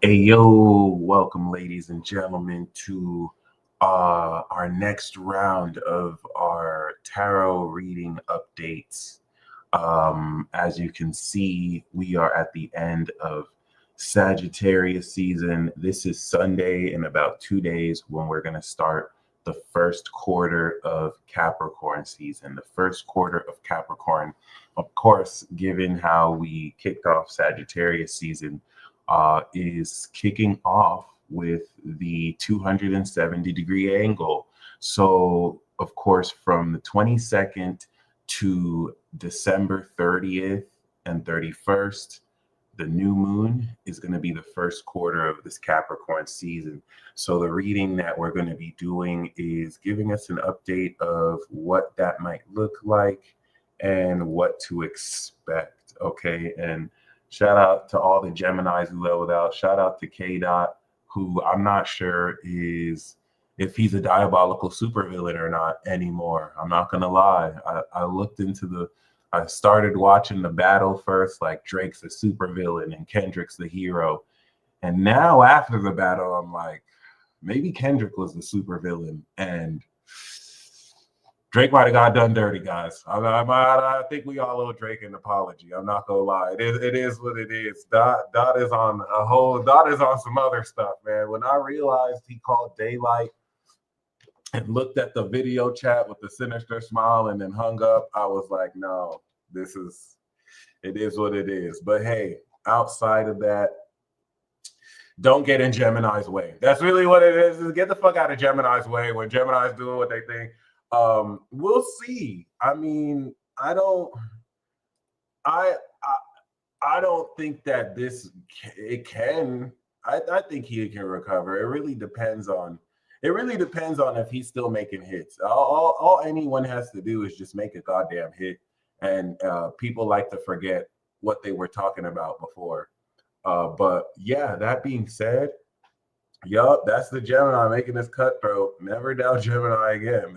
Hey, yo, welcome, ladies and gentlemen, to our next round of our tarot reading updates. As you can see, we are at the end of Sagittarius season. This is Sunday in about 2 days when we're going to start the first quarter of Capricorn season. The first quarter of Capricorn, of course, given how we kicked off Sagittarius season, is kicking off with the 270-degree angle. So, of course, from the 22nd to December 30th and 31st, the new moon is going to be the first quarter of this Capricorn season. So the reading that we're going to be doing is giving us an update of what that might look like and what to expect. Okay. And shout out to all the Geminis who leveled out. Shout out to K Dot, who I'm not sure is if he's a diabolical supervillain or not anymore. I'm not gonna lie. I started watching the battle first, like Drake's a supervillain and Kendrick's the hero. And now after the battle, I'm like, maybe Kendrick was the supervillain and Drake might have got done dirty, guys. I think we all owe Drake an apology. I'm not gonna lie. It is what it is. Dot is on some other stuff, man. When I realized he called daylight and looked at the video chat with the sinister smile and then hung up, I was like, no, it is what it is. But hey, outside of that, don't get in Gemini's way. That's really what it is get the fuck out of Gemini's way when Gemini's doing what they think. We'll see. I mean, I don't think that it can. I think he can recover. It really depends on if he's still making hits. All anyone has to do is just make a goddamn hit, and people like to forget what they were talking about before. But yeah, that being said, yup, that's the Gemini making this cutthroat. Never doubt Gemini again.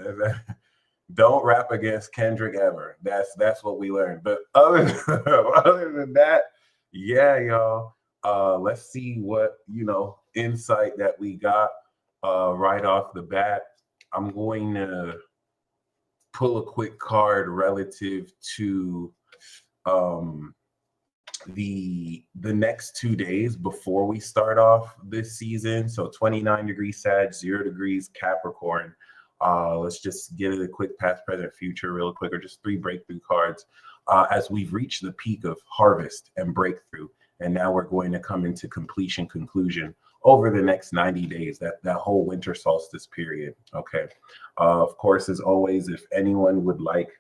Don't rap against Kendrick ever. That's what we learned. But other than that, yeah, y'all. Let's see what insight that we got right off the bat. I'm going to pull a quick card relative to the next 2 days before we start off this season. So 29 degrees Sag, 0 degrees Capricorn. Let's just get a quick past, present, future real quick, or just 3 breakthrough cards as we've reached the peak of harvest and breakthrough. And now we're going to come into completion, conclusion over the next 90 days, that whole winter solstice period. Okay. Of course, as always, if anyone would like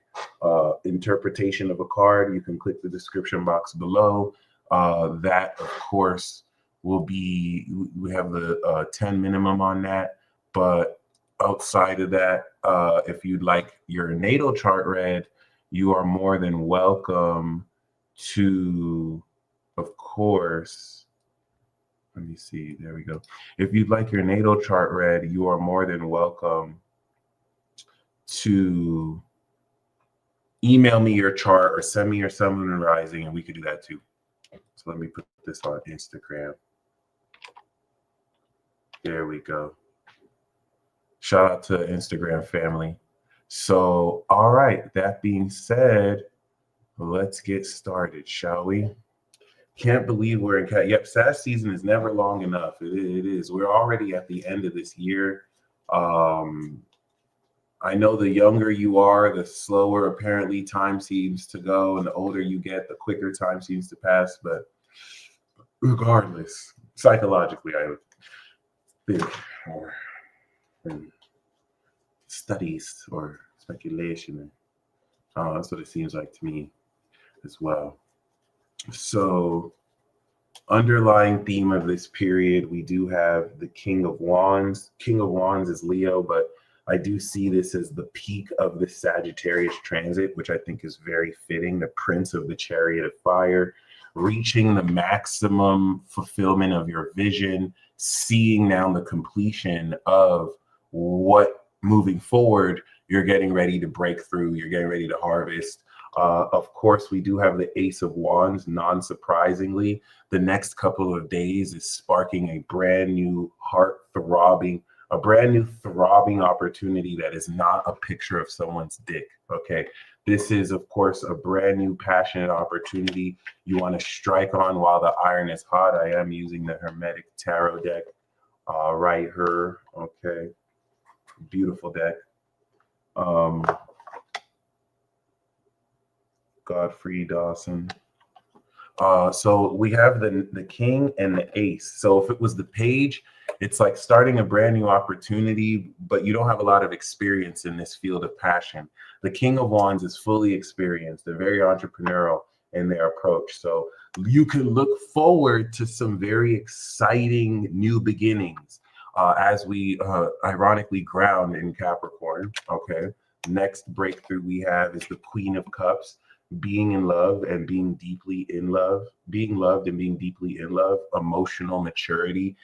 interpretation of a card, you can click the description box below. That, of course, will be, we have the 10 minimum on that. But outside of that, if you'd like your natal chart read, you are more than welcome to, of course, let me see, there we go. If you'd like your natal chart read, you are more than welcome to email me your chart or send me your sun, moon, and rising, and we could do that too. So let me put this on Instagram. There we go. Shout out to Instagram family. So, all right, that being said, let's get started, shall we? Can't believe we're in cat. Yep, Sag season is never long enough. It is. We're already at the end of this year. I know the younger you are, the slower apparently time seems to go, and the older you get, the quicker time seems to pass. But regardless, psychologically, I think, or studies or speculation, that's what it seems like to me as well. So, underlying theme of this period, we do have the King of Wands. King of Wands is Leo, but I do see this as the peak of the Sagittarius transit, which I think is very fitting. The Prince of the Chariot of Fire, reaching the maximum fulfillment of your vision, seeing now the completion of what moving forward you're getting ready to break through, you're getting ready to harvest. Of course, we do have the Ace of Wands. Non-surprisingly, the next couple of days is sparking a brand new throbbing opportunity that is not a picture of someone's dick. Okay. This is, of course, a brand new passionate opportunity you want to strike on while the iron is hot. I am using the Hermetic Tarot deck right here. Okay. Beautiful deck. Godfrey Dawson. So we have the king and the ace. So if it was the page, it's like starting a brand new opportunity, but you don't have a lot of experience in this field of passion. The king of wands is fully experienced. They're very entrepreneurial in their approach. So you can look forward to some very exciting new beginnings as we ironically ground in Capricorn. Okay. Next breakthrough we have is the Queen of Cups. Being in love and being deeply in love, being loved and being deeply in love, emotional maturity.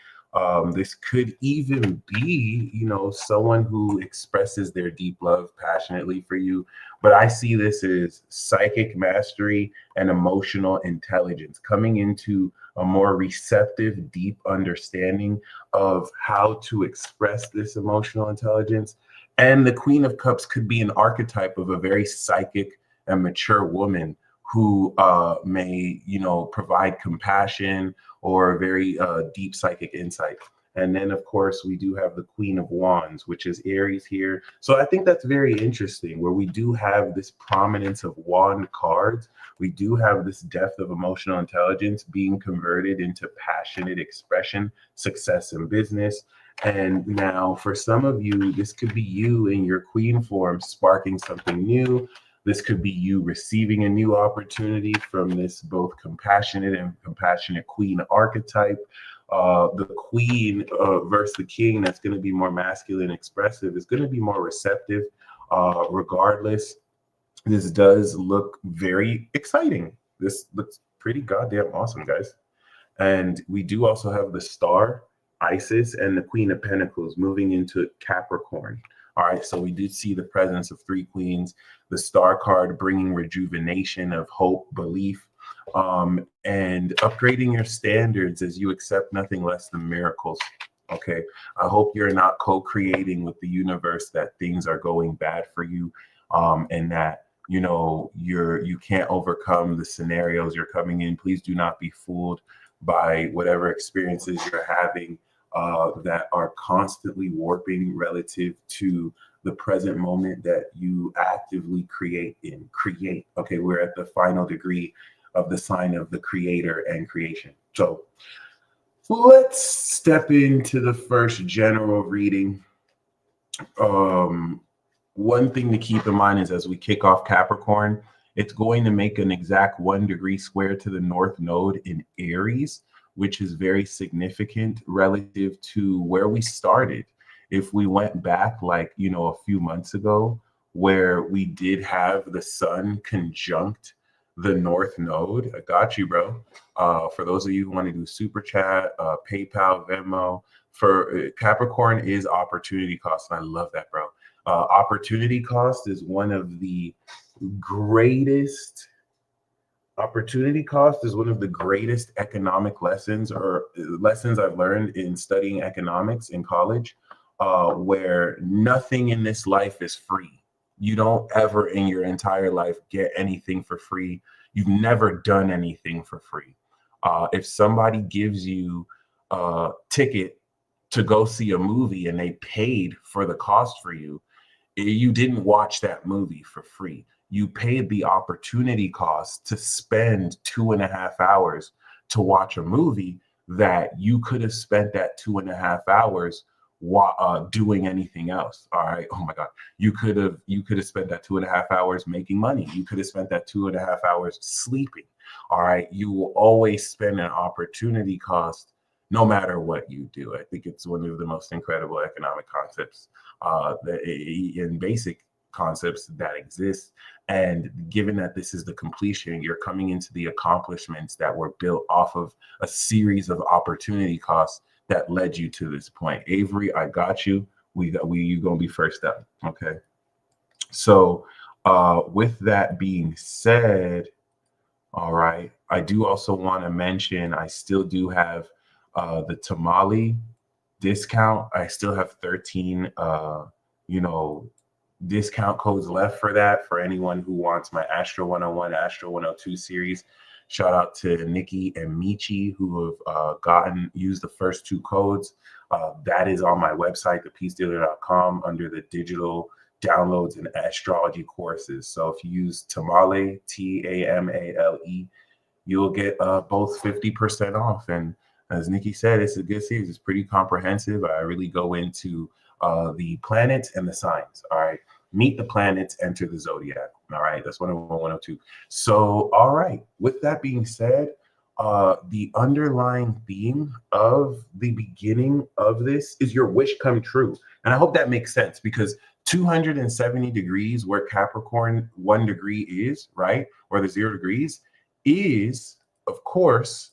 This could even be, someone who expresses their deep love passionately for you. But I see this as psychic mastery and emotional intelligence coming into a more receptive, deep understanding of how to express this emotional intelligence. And the Queen of Cups could be an archetype of a very psychic and mature woman who may, provide compassion or very deep psychic insight. And then, of course, we do have the Queen of Wands, which is Aries here. So I think that's very interesting, where we do have this prominence of wand cards. We do have this depth of emotional intelligence being converted into passionate expression, success in business. And now for some of you, this could be you in your queen form, sparking something new. This could be you receiving a new opportunity from this both compassionate and compassionate queen archetype. The queen versus the king, that's going to be more masculine, expressive, is going to be more receptive. Regardless, this does look very exciting. This looks pretty goddamn awesome, guys. And we do also have the Star, Isis, and the Queen of Pentacles moving into Capricorn. All right, so we did see the presence of three queens, the Star card bringing rejuvenation of hope, belief, and upgrading your standards as you accept nothing less than miracles. Okay, I hope you're not co-creating with the universe that things are going bad for you, and that you can't overcome the scenarios you're coming in. Please do not be fooled by whatever experiences you're having that are constantly warping relative to the present moment that you actively create. Okay, we're at the final degree of the sign of the creator and creation. So let's step into the first general reading. One thing to keep in mind is as we kick off Capricorn, it's going to make an exact 1 degree square to the North Node in Aries, which is very significant relative to where we started. If we went back a few months ago, where we did have the sun conjunct the North Node. I got you, bro. For those of you who want to do super chat, PayPal, Venmo, for Capricorn is opportunity cost. And I love that, bro. Opportunity cost is one of the greatest economic lessons I've learned in studying economics in college, where nothing in this life is free. You don't ever in your entire life get anything for free. You've never done anything for free. If somebody gives you a ticket to go see a movie and they paid for the cost for you, you didn't watch that movie for free. You paid the opportunity cost to spend 2.5 hours to watch a movie that you could have spent that 2.5 hours doing anything else. All right. Oh my God. You could have spent that 2.5 hours making money. You could have spent that 2.5 hours sleeping. All right. You will always spend an opportunity cost no matter what you do. I think it's one of the most incredible economic concepts in basic concepts that exist. And given that this is the completion, you're coming into the accomplishments that were built off of a series of opportunity costs that led you to this point. Avery, I got you. You gonna be first up. Okay. So With that being said, all right, I do also want to mention I still do have the tamale discount. I still have 13 you know, discount codes left for that for anyone who wants my Astro 101, Astro 102 series. Shout out to Nikki and Michi who have used the first two codes. That is on my website, thepeacedealer.com, under the digital downloads and astrology courses. So if you use Tamale, Tamale, you'll get both 50% off. And as Nikki said, it's a good series. It's pretty comprehensive. I really go into the planets and the signs. All right. Meet the planets, enter the zodiac. All right. That's 101, 102. So, all right. With that being said, the underlying theme of the beginning of this is your wish come true. And I hope that makes sense because 270 degrees where Capricorn 1 degree is, right? Or the 0 degrees is, of course,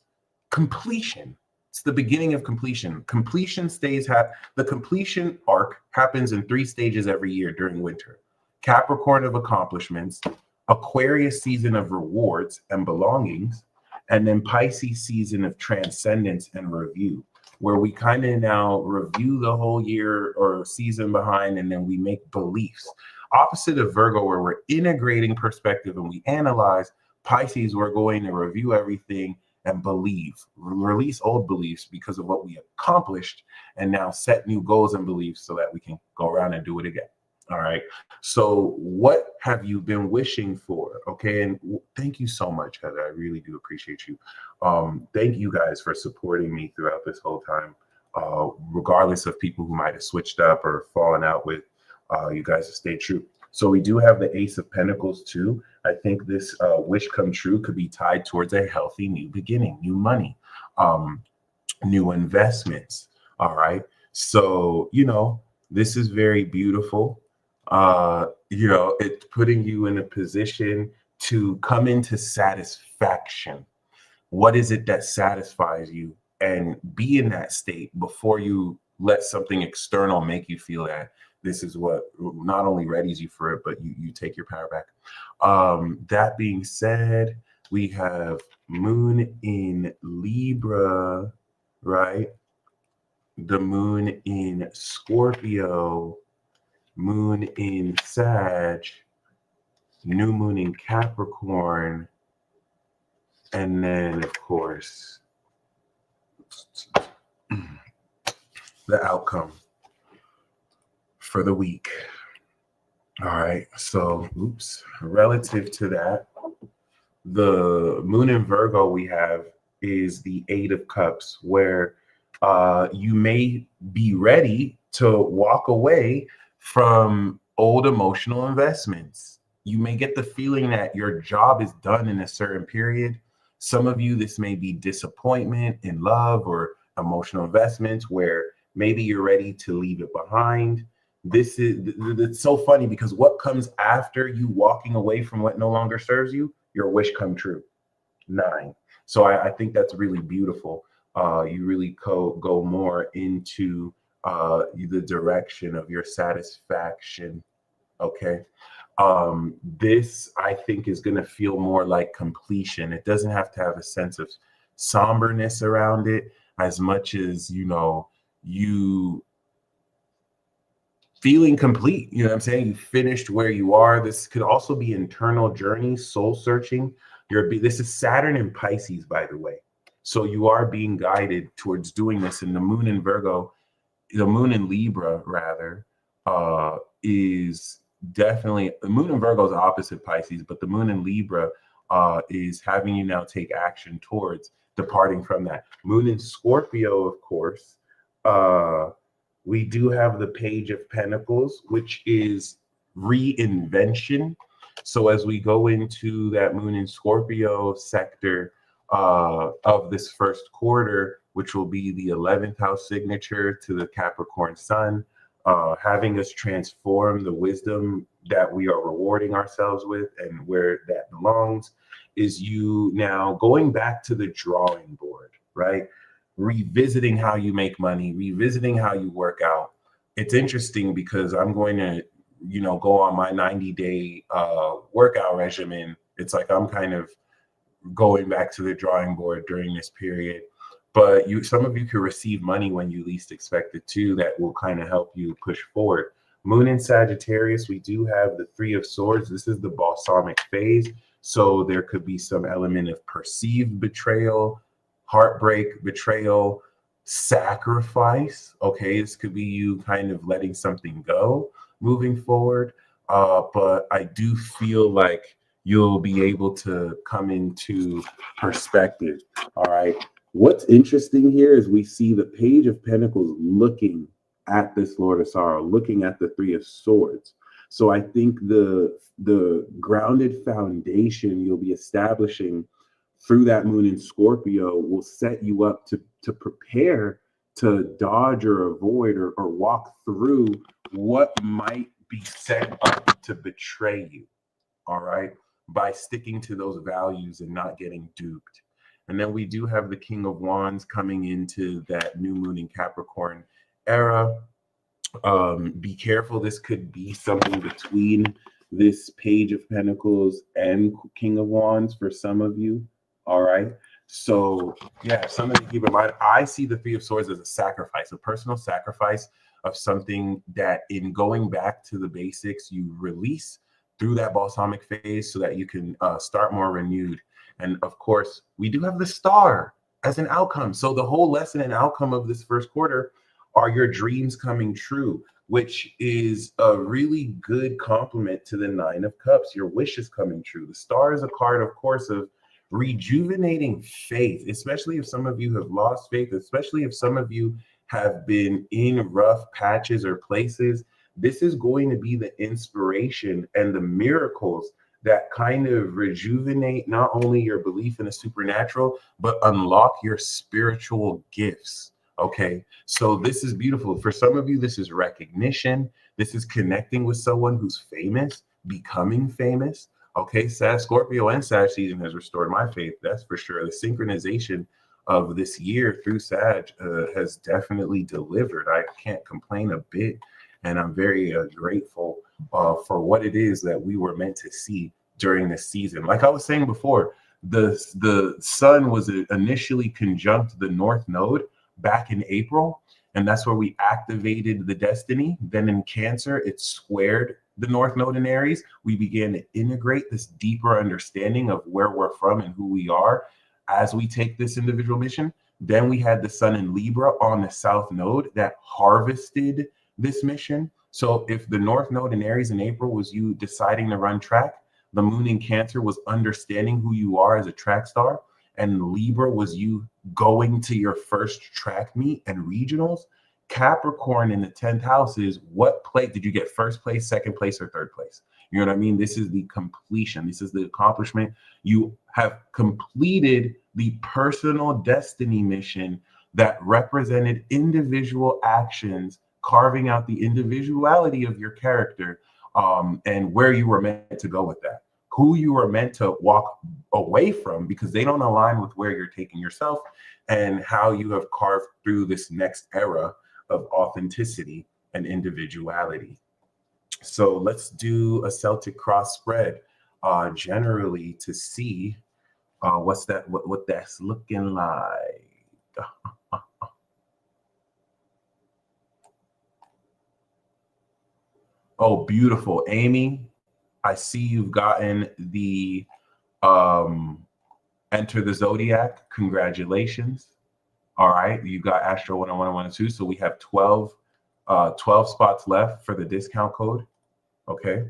completion. It's the beginning of completion. The completion arc happens in 3 stages every year during winter. Capricorn of accomplishments, Aquarius season of rewards and belongings, and then Pisces season of transcendence and review, where we kind of now review the whole year or season behind, and then we make beliefs. Opposite of Virgo, where we're integrating perspective and we analyze. Pisces, we're going to review everything and believe, release old beliefs because of what we accomplished, and now set new goals and beliefs so that we can go around and do it again. All right. So what have you been wishing for? Okay. And thank you so much, Heather. I really do appreciate you. Thank you guys for supporting me throughout this whole time, regardless of people who might have switched up or fallen out with. You guys have stayed true. So we do have the Ace of Pentacles too. I think this wish come true could be tied towards a healthy new beginning, new money, new investments. All right. So, this is very beautiful. It's putting you in a position to come into satisfaction. What is it that satisfies you? And be in that state before you let something external make you feel that. This is what not only readies you for it, but you take your power back. That being said, we have Moon in Libra, right? The Moon in Scorpio, Moon in Sag, New Moon in Capricorn, and then, of course, the outcome for the week. All right. So, relative to that, the Moon in Virgo we have is the 8 of Cups, where you may be ready to walk away from old emotional investments. You may get the feeling that your job is done in a certain period. Some of you, this may be disappointment in love or emotional investments where maybe you're ready to leave it behind. It's so funny because what comes after you walking away from what no longer serves you? Your wish come true. 9. So I think that's really beautiful. You really go more into the direction of your satisfaction. Okay. This I think is going to feel more like completion. It doesn't have to have a sense of somberness around it as much as, you feeling complete. You know what I'm saying? You finished where you are. This could also be internal journey, soul searching. This is Saturn in Pisces, by the way. So you are being guided towards doing this. And the Moon in Virgo, the Moon in Libra, rather, is definitely, the Moon in Virgo is opposite Pisces, but the Moon in Libra is having you now take action towards departing from that. Moon in Scorpio, of course, we do have the Page of Pentacles, which is reinvention. So as we go into that Moon in Scorpio sector of this first quarter, which will be the 11th house signature to the Capricorn Sun, having us transform the wisdom that we are rewarding ourselves with and where that belongs, is you now going back to the drawing board, right? Revisiting how you make money, revisiting how you work out. It's interesting because I'm going to go on my 90-day workout regimen. It's like I'm kind of going back to the drawing board during this period. But some of you can receive money when you least expect it to, that will kind of help you push forward. Moon in Sagittarius, we do have the Three of Swords. This is the balsamic phase. So there could be some element of perceived betrayal, heartbreak, betrayal, sacrifice. Okay, this could be you kind of letting something go moving forward. But I do feel like you'll be able to come into perspective. All right. What's interesting here is we see the Page of Pentacles looking at this Lord of Sorrow, looking at the Three of Swords. So I think the grounded foundation you'll be establishing through that moon in Scorpio will set you up to prepare to dodge or avoid or walk through what might be set up to betray you. All right, by sticking to those values and not getting duped. And then we do have the King of Wands coming into that new moon in Capricorn era. Be careful. This could be something between this Page of Pentacles and King of Wands for some of you. All right. So yeah, something to keep in mind. I see the Three of Swords as a sacrifice, a personal sacrifice of something that, in going back to the basics, you release through that balsamic phase so that you can start more renewed. And of course, we do have the Star as an outcome. So the whole lesson and outcome of this first quarter are your dreams coming true, which is a really good complement to the Nine of Cups. Your wishes coming true. The Star is a card, of course, of rejuvenating faith, especially if some of you have lost faith, especially if some of you have been in rough patches or places. This is going to be the inspiration and the miracles that kind of rejuvenate not only your belief in the supernatural, but unlock your spiritual gifts. Okay, so this is beautiful. For some of you, this is recognition. This is connecting with someone who's famous, becoming famous. Okay, Scorpio and Sag season has restored my faith. That's for sure. The synchronization of this year through Sag has definitely delivered. I can't complain a bit. And I'm very grateful for what it is that we were meant to see during this season. Like I was saying before, the sun was initially conjunct the North Node back in April, and that's where we activated the destiny. Then in Cancer, it squared the North Node in Aries. We began to integrate this deeper understanding of where we're from and who we are as we take this individual mission. Then we had the sun in Libra on the South Node that harvested this mission. So if the North Node in Aries in April was you deciding to run track, the moon in Cancer was understanding who you are as a track star, and Libra was you going to your first track meet and regionals. Capricorn in the 10th house is what place did you get, first place, second place, or third place? You know what I mean? This is the completion. This is the accomplishment. You have completed the personal destiny mission that represented individual actions, carving out the individuality of your character, and where you were meant to go with that, who you were meant to walk away from because they don't align with where you're taking yourself, and how you have carved through this next era of authenticity and individuality. So let's do a Celtic cross spread generally to see what that's looking like. Oh, beautiful. Amy, I see you've gotten the Enter the Zodiac. Congratulations. All right, you got Astro 101 and 102. So we have 12 spots left for the discount code. Okay.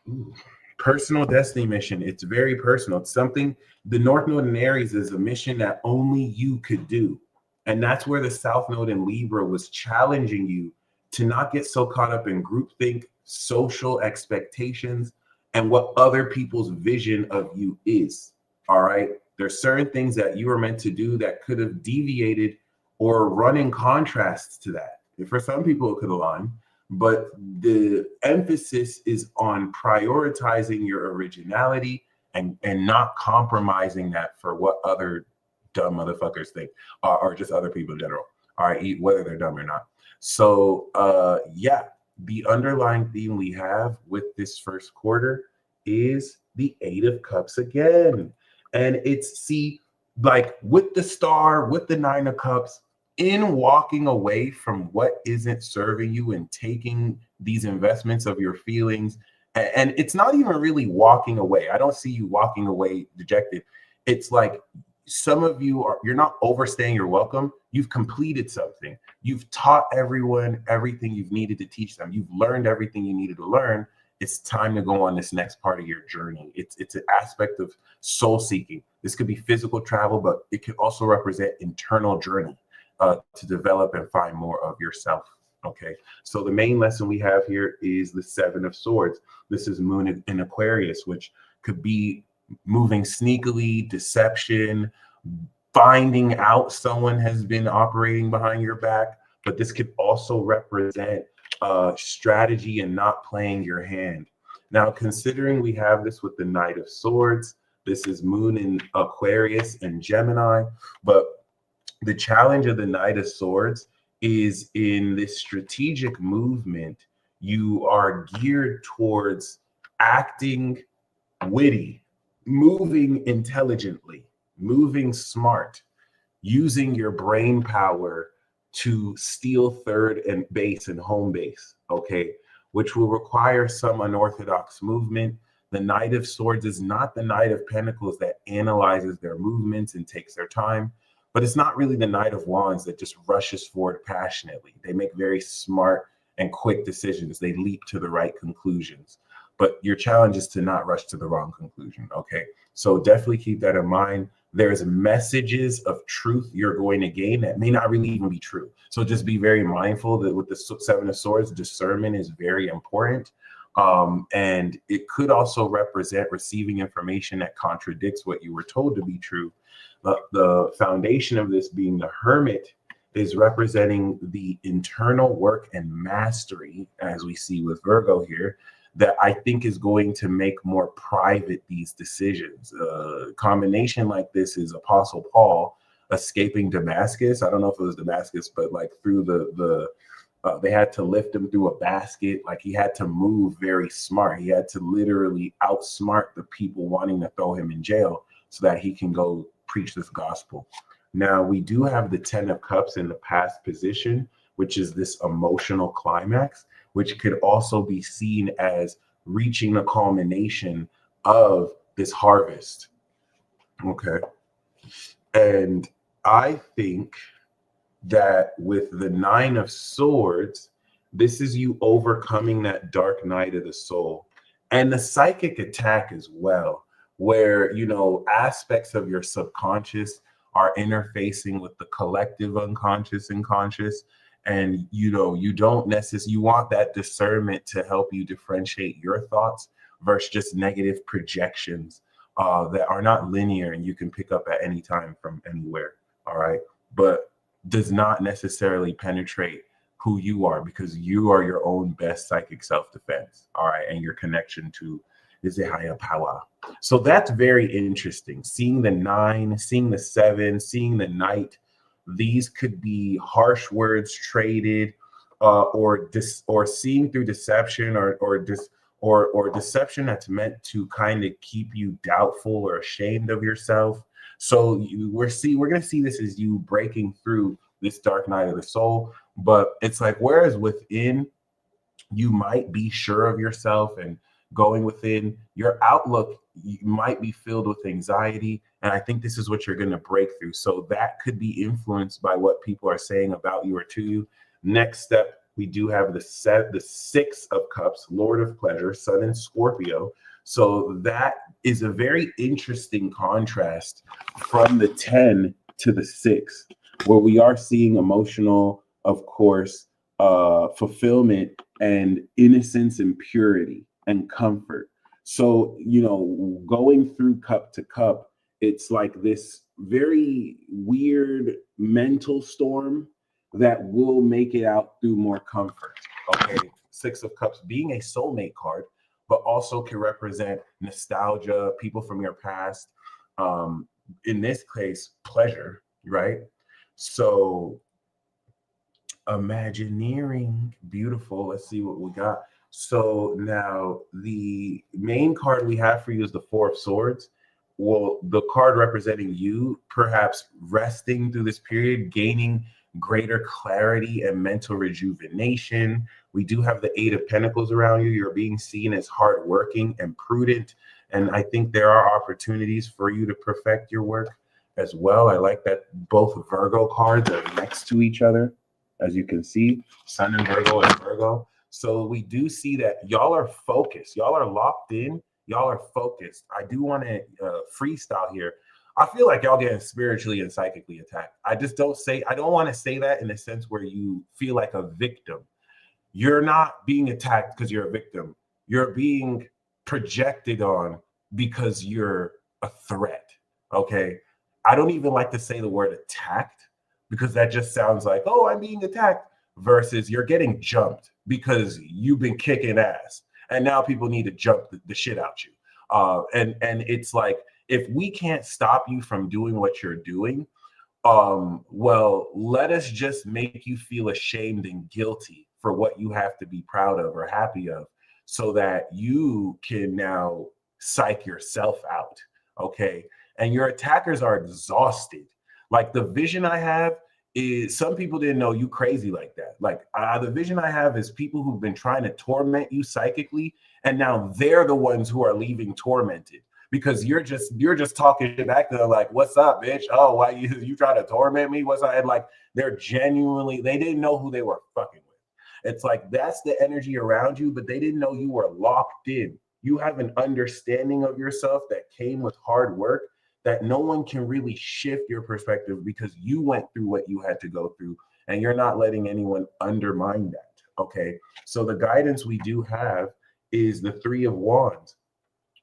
Ooh. Personal destiny mission. It's very personal. It's something, the North Node in Aries is a mission that only you could do. And that's where the South Node in Libra was challenging you to not get so caught up in groupthink, social expectations, and what other people's vision of you is. All right. There's certain things that you were meant to do that could have deviated or run in contrast to that. And for some people, it could align, but the emphasis is on prioritizing your originality and not compromising that for what other dumb motherfuckers think, or just other people in general. All right, whether they're dumb or not. So yeah, the underlying theme we have with this first quarter is the Eight of Cups again. And it's, see, like with the Star, with the Nine of Cups, in walking away from what isn't serving you and taking these investments of your feelings. And it's not even really walking away. I don't see you walking away dejected. It's like some of you are, you're not overstaying your welcome. You've completed something. You've taught everyone everything you've needed to teach them. You've learned everything you needed to learn. It's time to go on this next part of your journey. It's an aspect of soul seeking. This could be physical travel, but it could also represent internal journey to develop and find more of yourself. Okay, so the main lesson we have here is the Seven of Swords. This is Moon in Aquarius, which could be moving sneakily, deception, finding out someone has been operating behind your back. But this could also represent strategy and not playing your hand. Now, considering we have this with the Knight of Swords, this is Moon in Aquarius and Gemini, but the challenge of the Knight of Swords is in this strategic movement, you are geared towards acting witty, moving intelligently, moving smart, using your brain power to steal third and base and home base, okay, which will require some unorthodox movement. The Knight of Swords is not the Knight of Pentacles that analyzes their movements and takes their time, but it's not really the Knight of Wands that just rushes forward passionately. They make very smart and quick decisions. They leap to the right conclusions. But your challenge is to not rush to the wrong conclusion, okay? So definitely keep that in mind. There's messages of truth you're going to gain that may not really even be true. So just be very mindful that with the Seven of Swords, discernment is very important. And it could also represent receiving information that contradicts what you were told to be true. The foundation of this being the Hermit is representing the internal work and mastery, as we see with Virgo here, that I think is going to make more private these decisions. A combination like this is Apostle Paul escaping Damascus. I don't know if it was Damascus, but like through they had to lift him through a basket. Like he had to move very smart. He had to literally outsmart the people wanting to throw him in jail so that he can go preach this gospel. Now we do have the 10 of Cups in the past position, which is this emotional climax, which could also be seen as reaching the culmination of this harvest. Okay. And I think that with the Nine of Swords, this is you overcoming that dark night of the soul and the psychic attack as well, where, you know, aspects of your subconscious are interfacing with the collective unconscious and conscious. And, you know, you don't necessarily, you want that discernment to help you differentiate your thoughts versus just negative projections that are not linear and you can pick up at any time from anywhere. All right. But does not necessarily penetrate who you are, because you are your own best psychic self-defense. All right. And your connection to is a higher power. So that's very interesting. Seeing the 9, seeing the 7, seeing the Knight. These could be harsh words traded, or seeing through deception, or deception that's meant to kind of keep you doubtful or ashamed of yourself. So we're going to see this as you breaking through this dark night of the soul. But it's like, whereas within, you might be sure of yourself and going within, your outlook you might be filled with anxiety. And I think this is what you're going to break through. So that could be influenced by what people are saying about you or to you. Next step, we do have the 6 of Cups, Lord of Pleasure, Sun in Scorpio. So that is a very interesting contrast from the 10 to the 6, where we are seeing emotional, of course, fulfillment and innocence and purity and comfort. So, you know, going through cup to cup, it's like this very weird mental storm that will make it out through more comfort. Okay. 6 of Cups being a soulmate card, but also can represent nostalgia, people from your past. In this case, pleasure, right? So Imagineering. Beautiful. Let's see what we got. So now the main card we have for you is the Four of Swords. Well, the card representing you perhaps resting through this period, gaining greater clarity and mental rejuvenation. We do have the Eight of Pentacles around you. You're being seen as hardworking and prudent. And I think there are opportunities for you to perfect your work as well. I like that both Virgo cards are next to each other. As you can see, Sun and Virgo and Virgo. So we do see that y'all are focused. Y'all are locked in. Y'all are focused. I do want to freestyle here. I feel like y'all getting spiritually and psychically attacked. I don't want to say that in a sense where you feel like a victim. You're not being attacked because you're a victim. You're being projected on because you're a threat. Okay. I don't even like to say the word attacked, because that just sounds like, oh, I'm being attacked, versus you're getting jumped because you've been kicking ass. And now people need to jump the shit out you. And it's like, if we can't stop you from doing what you're doing, well, let us just make you feel ashamed and guilty for what you have to be proud of or happy of, so that you can now psych yourself out. Okay. And your attackers are exhausted. Like, the vision I have is, some people didn't know you crazy like that. Like, the vision I have is people who've been trying to torment you psychically, and now they're the ones who are leaving tormented, because you're just talking shit back to them, like, what's up, bitch? Oh, why you try to torment me? What's up? And like, they're genuinely, they didn't know who they were fucking with. It's like, that's the energy around you, but they didn't know you were locked in. You have an understanding of yourself that came with hard work, that no one can really shift your perspective, because you went through what you had to go through, and you're not letting anyone undermine that. Okay. So the guidance we do have is the Three of Wands.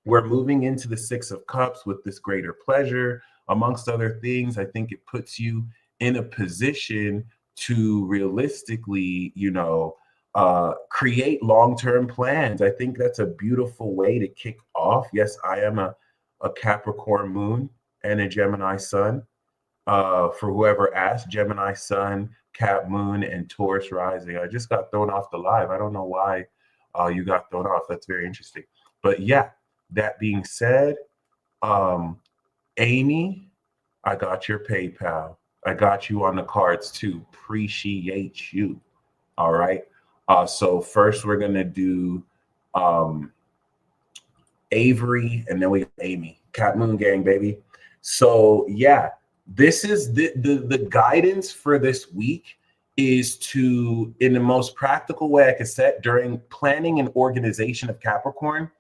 We're moving into the Six of Cups with this greater pleasure, amongst other things. I think it puts you in a position to realistically, create long-term plans. I think that's a beautiful way to kick off. Yes, I am a Capricorn moon and a Gemini sun. For whoever asked, Gemini sun, Cap moon, and Taurus rising. I just got thrown off the live. I don't know why you got thrown off. That's very interesting. But yeah, that being said, Amy, I got your PayPal. I got you on the cards too. Appreciate you. All right. So first we're gonna do Avery, and then we got Amy. Cat Moon Gang, baby. So yeah, this is the guidance for this week, is to, in the most practical way I could set, during planning and organization of Capricorn,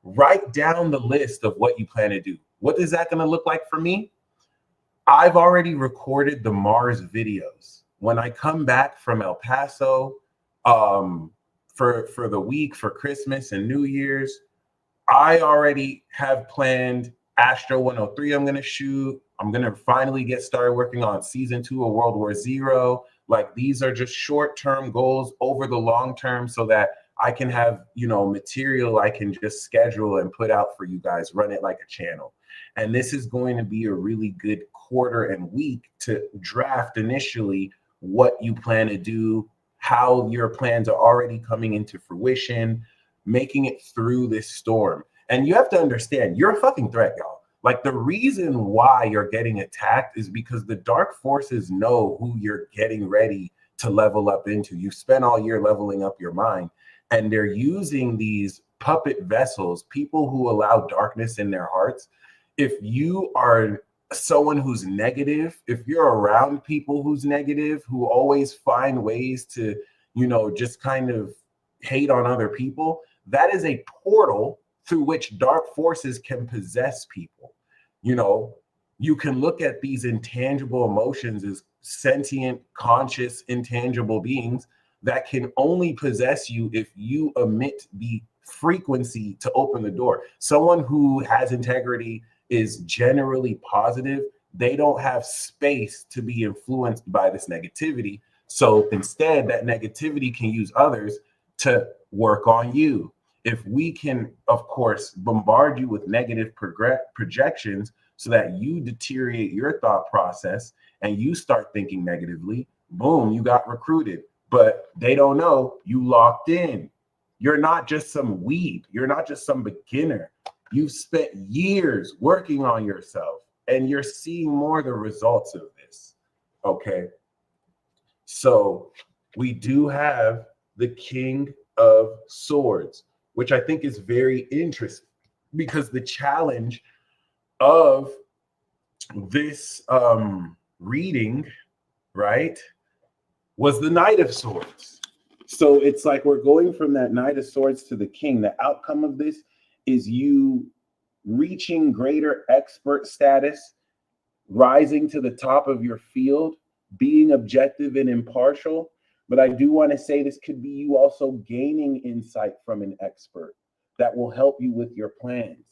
write down the list of what you plan to do. What is that going to look like for me? I've already recorded the Mars videos. When I come back from El Paso for the week for Christmas and New Year's, I already have planned Astro 103 I'm going to shoot. I'm going to finally get started working on season 2 of World War Zero. Like, these are just short-term goals over the long term, so that I can have, material I can just schedule and put out for you guys, run it like a channel. And this is going to be a really good quarter and week to draft initially what you plan to do, how your plans are already coming into fruition, making it through this storm. And you have to understand, you're a fucking threat, y'all. Like, the reason why you're getting attacked is because the dark forces know who you're getting ready to level up into. You've spent all year leveling up your mind, and they're using these puppet vessels, people who allow darkness in their hearts. If you are someone who's negative, if you're around people who's negative, who always find ways to, just kind of hate on other people, that is a portal through which dark forces can possess people. You can look at these intangible emotions as sentient, conscious, intangible beings that can only possess you if you emit the frequency to open the door. Someone who has integrity is generally positive. They don't have space to be influenced by this negativity. So instead, that negativity can use others to work on you. If we can, of course, bombard you with negative projections so that you deteriorate your thought process and you start thinking negatively, Boom, you got recruited. But they don't know you locked in. You're not just some weed. You're not just some beginner. You've spent years working on yourself, and you're seeing more the results of this. Okay. So we do have the King of Swords, which I think is very interesting because the challenge of this reading, right, was the Knight of Swords. So it's like we're going from that Knight of Swords to the King. The outcome of this is you reaching greater expert status, rising to the top of your field, being objective and impartial. But I do want to say this could be you also gaining insight from an expert that will help you with your plans.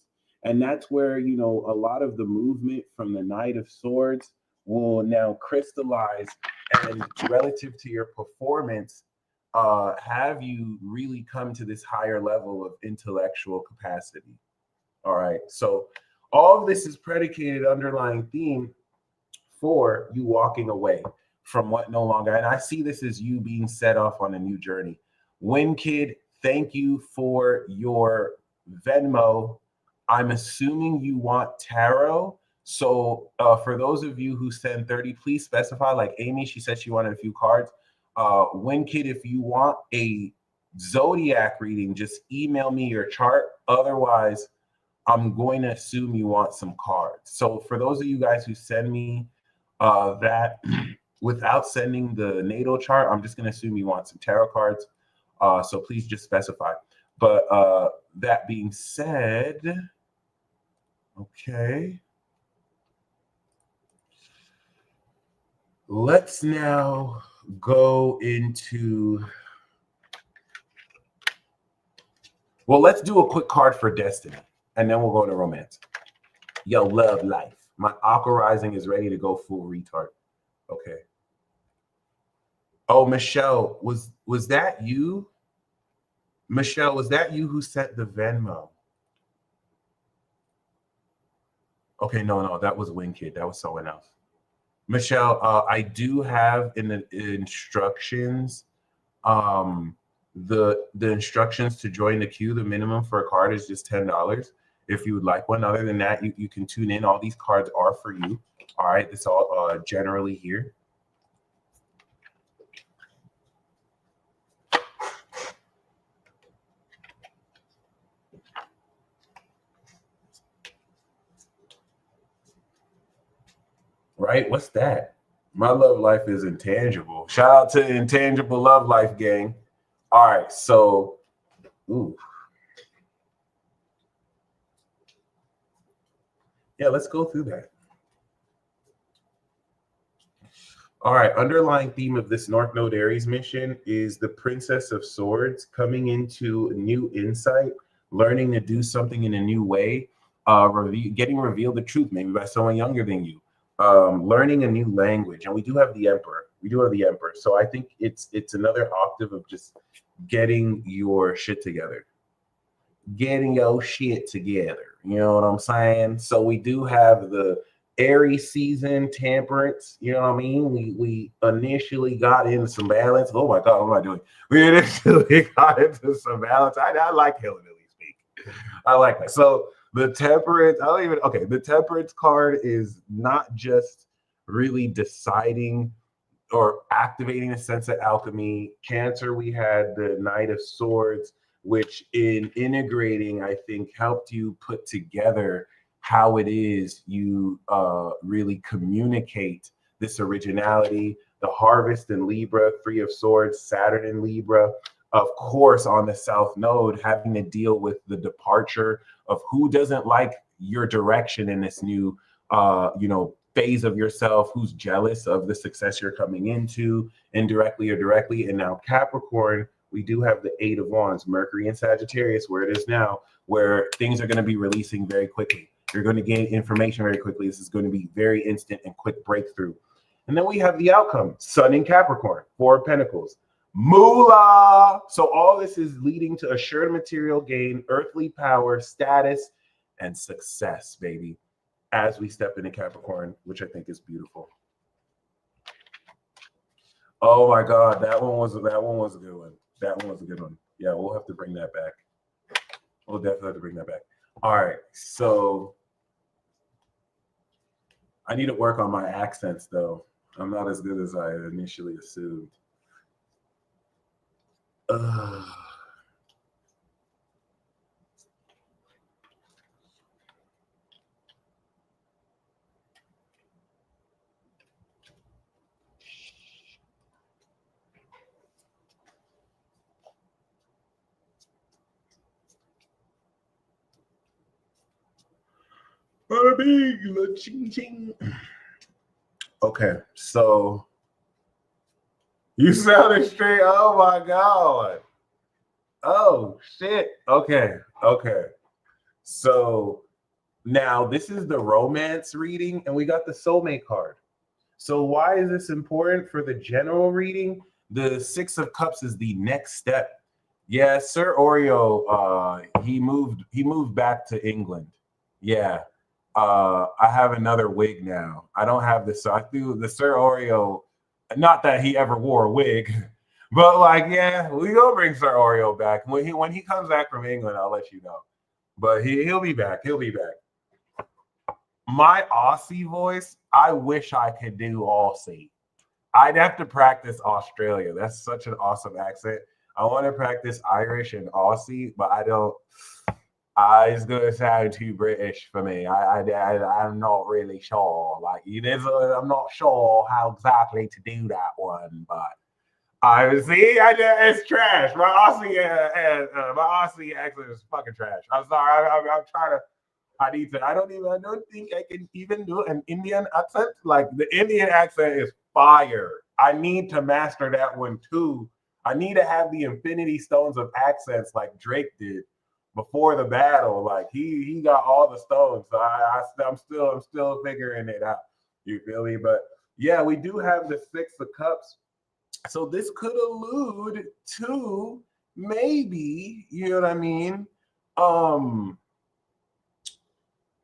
And that's where, you know, a lot of the movement from the Knight of Swords will now crystallize, and relative to your performance, have you really come to this higher level of intellectual capacity. All right. So all of this is predicated underlying theme for you walking away from what no longer, and I see this as you being set off on a new journey. Win Kid, thank you for your Venmo. I'm assuming you want tarot. So for those of you who send 30, please specify. Like Amy, she said she wanted a few cards. Win Kid, if you want a zodiac reading, just email me your chart. Otherwise, I'm going to assume you want some cards. So for those of you guys who send me that without sending the natal chart, I'm just going to assume you want some tarot cards. So please just specify. But that being said, okay. Let's now go into, well, let's do a quick card for destiny, and then we'll go to romance. Yo, love life. My aqua rising is ready to go full retard. Okay. Oh, Michelle, was that you? Michelle, was that you who sent the Venmo? Okay, no, that was Win Kid. That was someone else. Michelle, I do have in the instructions, the instructions to join the queue. The minimum for a card is just $10. If you would like one, other than that, you can tune in. All these cards are for you. All right, it's all generally here. Right? What's that? My love life is intangible. Shout out to Intangible Love Life gang. All right, so, ooh. Yeah, let's go through that. All right, underlying theme of this North Node Aries mission is the Princess of Swords coming into new insight, learning to do something in a new way, getting revealed the truth, maybe by someone younger than you, learning a new language. And we do have the Emperor. So I think it's another octave of just getting your shit together. You know what I'm saying? So we do have the Aries season, temperance. You know what I mean? We initially got into some balance. Oh my God, what am I doing? We initially got into some balance. I like Hillbilly speak. I like that. So the temperance, the temperance card is not just really deciding or activating a sense of alchemy. Cancer, we had the Knight of Swords, which in integrating, I think, helped you put together how it is you really communicate this originality. The Harvest in Libra, Three of Swords, Saturn in Libra. Of course, on the South Node, having to deal with the departure of who doesn't like your direction in this new, phase of yourself, who's jealous of the success you're coming into, indirectly or directly. And now Capricorn, we do have the Eight of Wands, Mercury and Sagittarius, where it is now, where things are going to be releasing very quickly. You're going to gain information very quickly. This is going to be very instant and quick breakthrough. And then we have the outcome, Sun in Capricorn, Four of Pentacles, moolah. So all this is leading to assured material gain, earthly power, status, and success, baby, as we step into Capricorn, which I think is beautiful. Oh my God, that one was a good one. That one was a good one. Yeah, we'll have to bring that back. We'll definitely have to bring that back. All right, so I need to work on my accents though. I'm not as good as I initially assumed. Ugh. Bada bing, la ching ching. Okay, so you sounded straight. Oh my God. Oh shit. Okay. Okay. So now this is the romance reading, and we got the soulmate card. So why is this important for the general reading? The Six of Cups is the next step. Yeah, Sir Oreo, he moved back to England. Yeah. I have another wig now. I don't have this. So I threw the Sir Oreo, not that he ever wore a wig, but like, yeah, we gonna bring Sir Oreo back. When he comes back from England, I'll let you know. But he'll be back. He'll be back. My Aussie voice, I wish I could do Aussie. I'd have to practice Australia. That's such an awesome accent. I want to practice Irish and Aussie, but I don't. It's gonna sound too British for me. I'm not really sure. Like, I'm not sure how exactly to do that one, but I see. It's trash. My Aussie accent is fucking trash. I'm sorry. I'm trying to. I don't even. I don't think I can even do an Indian accent. Like, the Indian accent is fire. I need to master that one too. I need to have the Infinity Stones of accents like Drake did before the battle. Like, he got all the stones. So I'm still figuring it out. You feel me? But yeah, we do have the Six of Cups. So this could allude to, maybe, you know what I mean? Um,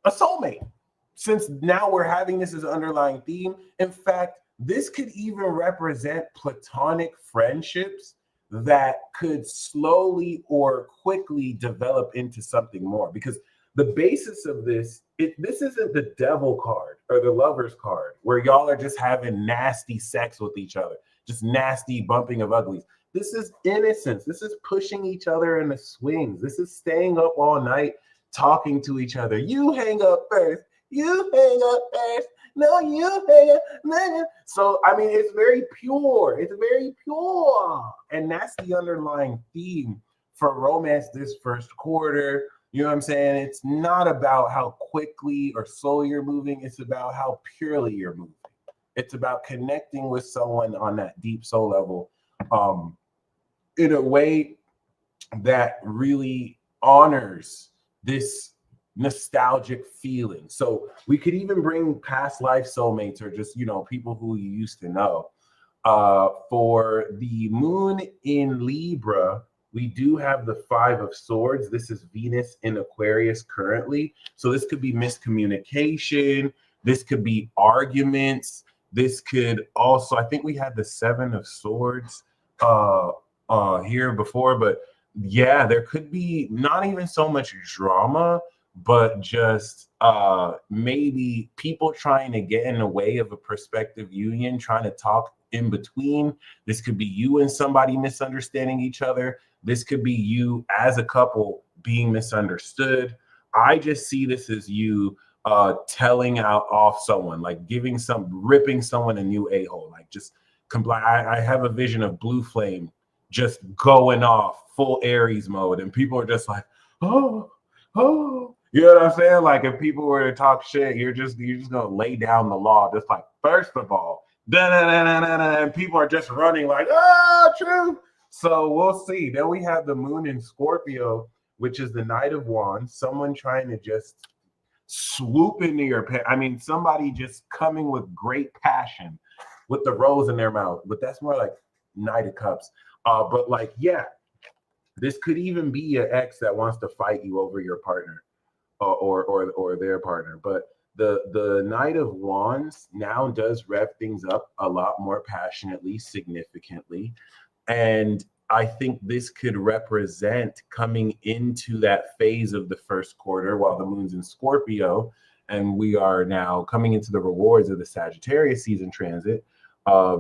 a soulmate. Since now we're having this as an underlying theme. In fact, this could even represent platonic friendships that could slowly or quickly develop into something more. Because the basis of this isn't the devil card or the lover's card where y'all are just having nasty sex with each other, just nasty bumping of uglies. This is innocence. This is pushing each other in the swings. This is staying up all night talking to each other. You hang up first. You hang up first. No, you hang up. No. So, I mean, it's very pure. It's very pure. And that's the underlying theme for romance this first quarter. You know what I'm saying? It's not about how quickly or slow you're moving. It's about how purely you're moving. It's about connecting with someone on that deep soul level, in a way that really honors this nostalgic feeling. So we could even bring past life soulmates or just, people who you used to know. For the moon in Libra, we do have the Five of Swords. This is Venus in Aquarius currently. So this could be miscommunication. This could be arguments. This could also, I think we had the Seven of Swords here before, but yeah, there could be not even so much drama, but just maybe people trying to get in the way of a prospective union, trying to talk in between. This could be you and somebody misunderstanding each other. This could be you as a couple being misunderstood. I just see this as you telling out off someone, like ripping someone a new a-hole, like just comply. I have a vision of Blue Flame just going off full Aries mode, and people are just like, oh, you know what I'm saying? Like, if people were to talk shit, you're just gonna lay down the law, just like, first of all, and people are just running like, oh, true. So we'll see. Then we have the moon in Scorpio, which is the Knight of Wands, someone trying to just swoop into your I mean, somebody just coming with great passion with the rose in their mouth, but that's more like Knight of Cups. But like, yeah, this could even be an ex that wants to fight you over your partner, or their partner. But The Knight of Wands now does rev things up a lot more passionately, significantly. And I think this could represent coming into that phase of the first quarter while the moon's in Scorpio, and we are now coming into the rewards of the Sagittarius season transit.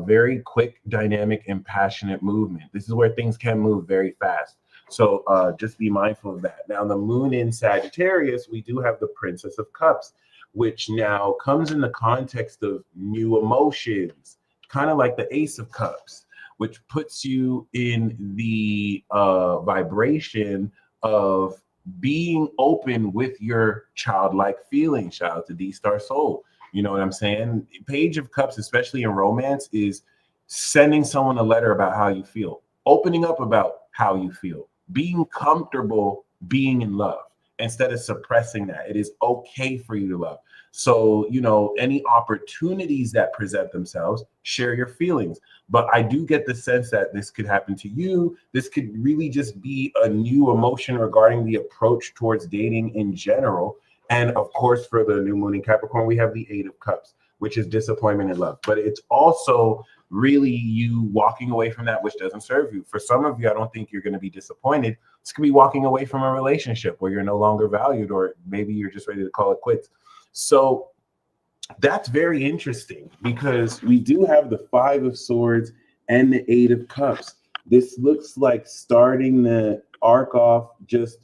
Very quick, dynamic, and passionate movement. This is where things can move very fast. So just be mindful of that. Now, the moon in Sagittarius, we do have the Princess of Cups, which now comes in the context of new emotions, kind of like the Ace of Cups, which puts you in the vibration of being open with your childlike feelings. Shout out to D-Star Soul. You know what I'm saying? Page of Cups, especially in romance, is sending someone a letter about how you feel, opening up about how you feel, being comfortable being in love instead of suppressing that. It is okay for you to love. So, you know, any opportunities that present themselves, share your feelings. But I do get the sense that this could happen to you. This could really just be a new emotion regarding the approach towards dating in general. And of course, for the new moon in Capricorn, we have the Eight of Cups, which is disappointment in love. But it's also really you walking away from that which doesn't serve you. For some of you, I don't think you're going to be disappointed. This could be walking away from a relationship where you're no longer valued, or maybe you're just ready to call it quits. So that's very interesting because we do have the Five of Swords and the Eight of Cups. This looks like starting the arc off just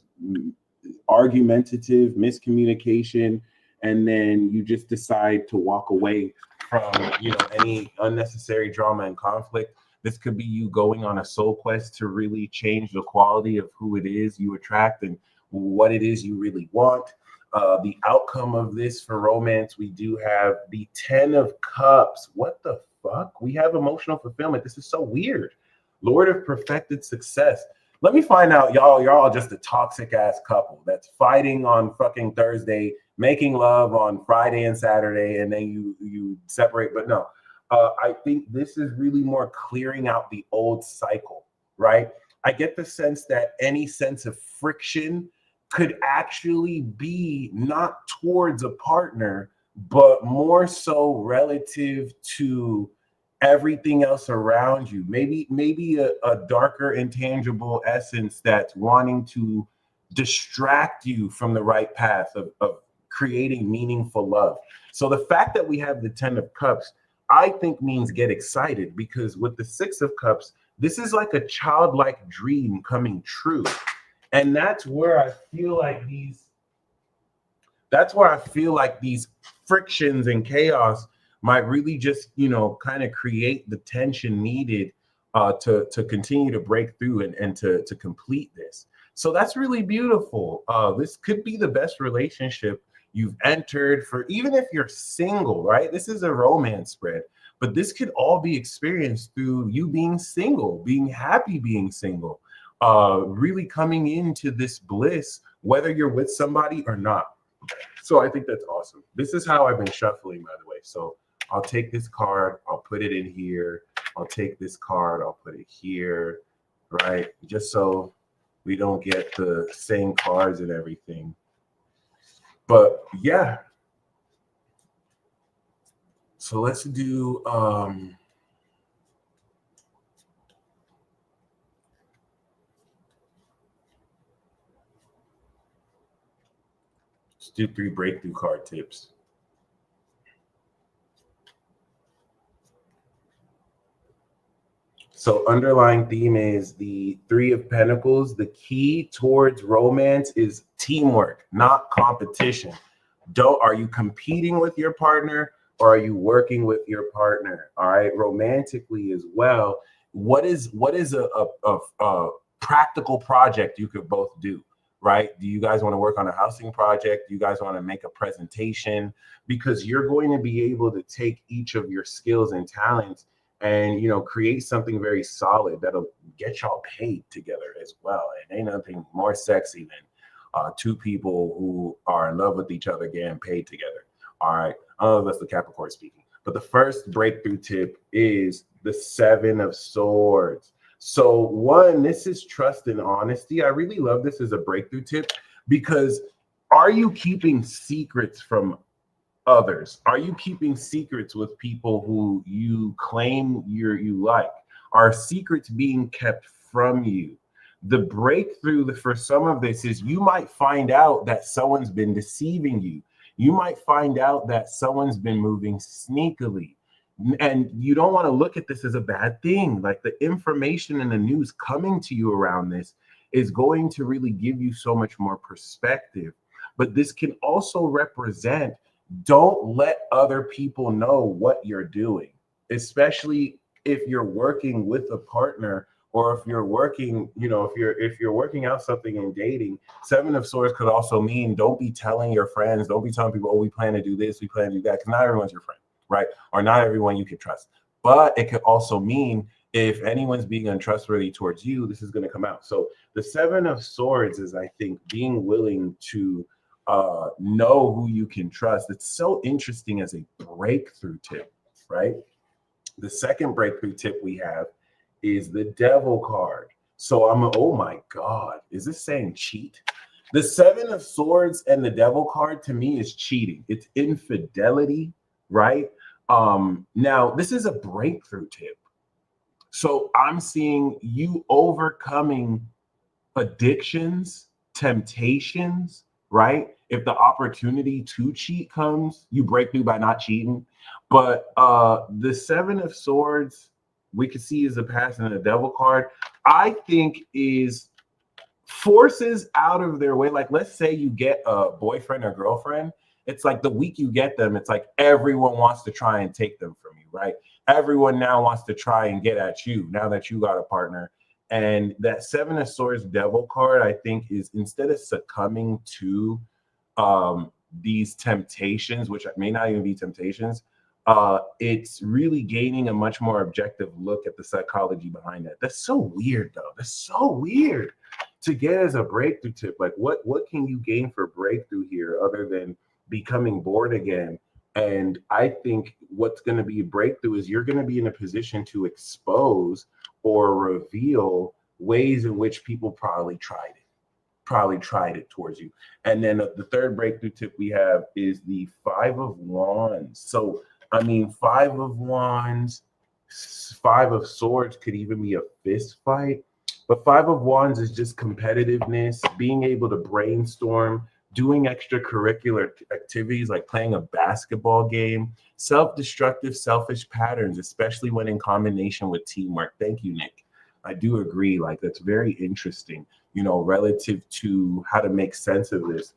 argumentative miscommunication, and then you just decide to walk away from, you know, any unnecessary drama and conflict. This could be you going on a soul quest to really change the quality of who it is you attract and what it is you really want. The outcome of this for romance, we do have the Ten of Cups. What the fuck? We have emotional fulfillment. This is so weird. Lord of perfected success. Let me find out, y'all are just a toxic ass couple that's fighting on fucking Thursday, making love on Friday and Saturday, and then you separate. But no, I think this is really more clearing out the old cycle, right? I get the sense that any sense of friction could actually be not towards a partner, but more so relative to everything else around you. Maybe a darker intangible essence that's wanting to distract you from the right path of creating meaningful love. So the fact that we have the Ten of Cups, I think means get excited, because with the Six of Cups, this is like a childlike dream coming true. And that's where I feel like these frictions and chaos might really just, you know, kind of create the tension needed to continue to break through and to complete this. So that's really beautiful. This could be the best relationship you've entered, for even if you're single, right? This is a romance spread, but this could all be experienced through you being single, being happy being single, really coming into this bliss, whether you're with somebody or not. So I think that's awesome. This is how I've been shuffling, by the way. So I'll take this card, I'll put it in here. I'll take this card, I'll put it here, right? Just so we don't get the same cards and everything. But yeah. So let's do let's do 3 breakthrough card tips. So underlying theme is the Three of Pentacles. The key towards romance is teamwork, not competition. Are you competing with your partner, or are you working with your partner? All right, romantically as well. What is a practical project you could both do? Right? Do you guys want to work on a housing project? Do you guys want to make a presentation? Because you're going to be able to take each of your skills and talents and, you know, create something very solid that'll get y'all paid together as well. And ain't nothing more sexy than 2 people who are in love with each other getting paid together. All right. That's the Capricorn speaking. But the first breakthrough tip is the Seven of Swords. So 1, this is trust and honesty. I really love this as a breakthrough tip, because are you keeping secrets from others? Are you keeping secrets with people who you claim you like? Are secrets being kept from you? The breakthrough for some of this is you might find out that someone's been deceiving you. You might find out that someone's been moving sneakily. And you don't want to look at this as a bad thing. Like, the information and the news coming to you around this is going to really give you so much more perspective. But this can also represent, don't let other people know what you're doing, especially if you're working with a partner, or if you're working, if you're working out something in dating. Seven of Swords could also mean, don't be telling your friends, don't be telling people, oh, we plan to do this, we plan to do that, because not everyone's your friend, right? Or not everyone you can trust. But it could also mean, if anyone's being untrustworthy towards you, this is going to come out. So the Seven of Swords is, I think, being willing to know who you can trust. It's so interesting as a breakthrough tip, right? The second breakthrough tip we have is the Devil card. So oh my God, is this saying cheat? The Seven of Swords and the Devil card, to me, is cheating. It's infidelity, right? Now, this is a breakthrough tip. So I'm seeing you overcoming addictions, temptations, right? If the opportunity to cheat comes, you break through by not cheating. But the Seven of Swords, we can see, is a pass, and the Devil card, I think, is forces out of their way. Like, let's say you get a boyfriend or girlfriend. It's like the week you get them, it's like everyone wants to try and take them from you, right? Everyone now wants to try and get at you now that you got a partner. And that Seven of Swords Devil card, I think, is, instead of succumbing to these temptations, which may not even be temptations, it's really gaining a much more objective look at the psychology behind that. That's so weird, though. That's so weird to get as a breakthrough tip. Like, what can you gain for breakthrough here other than becoming bored again? And I think what's going to be a breakthrough is you're going to be in a position to expose or reveal ways in which people probably tried it towards you. And then the third breakthrough tip we have is the Five of Wands. So, I mean, Five of Wands, Five of Swords could even be a fist fight. But Five of Wands is just competitiveness, being able to brainstorm, doing extracurricular activities like playing a basketball game, self-destructive, selfish patterns, especially when in combination with teamwork. Thank you, Nick. I do agree. Like, that's very interesting, relative to how to make sense of this.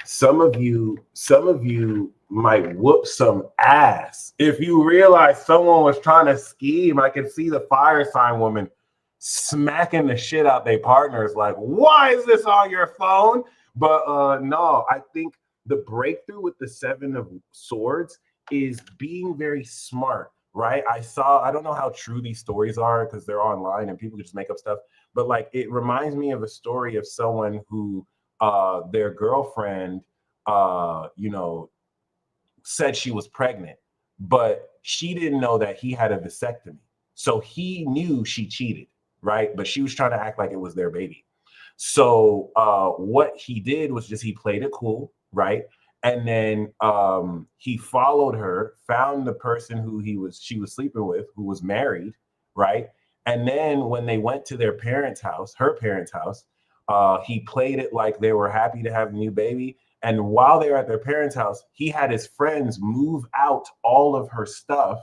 Some of you might whoop some ass if you realize someone was trying to scheme. I can see the fire sign woman smacking the shit out their partners, like, why is this on your phone? But no, I think the breakthrough with the Seven of Swords is being very smart, right? I don't know how true these stories are because they're online and people just make up stuff, but like, it reminds me of a story of someone who their girlfriend said she was pregnant, but she didn't know that he had a vasectomy. So he knew she cheated, right? But she was trying to act like it was their baby. So what he did was just, he played it cool, right? And then he followed her, found the person who she was sleeping with, who was married, right? And then when they went to her parents' house, he played it like they were happy to have a new baby. And while they were at their parents' house, he had his friends move out all of her stuff,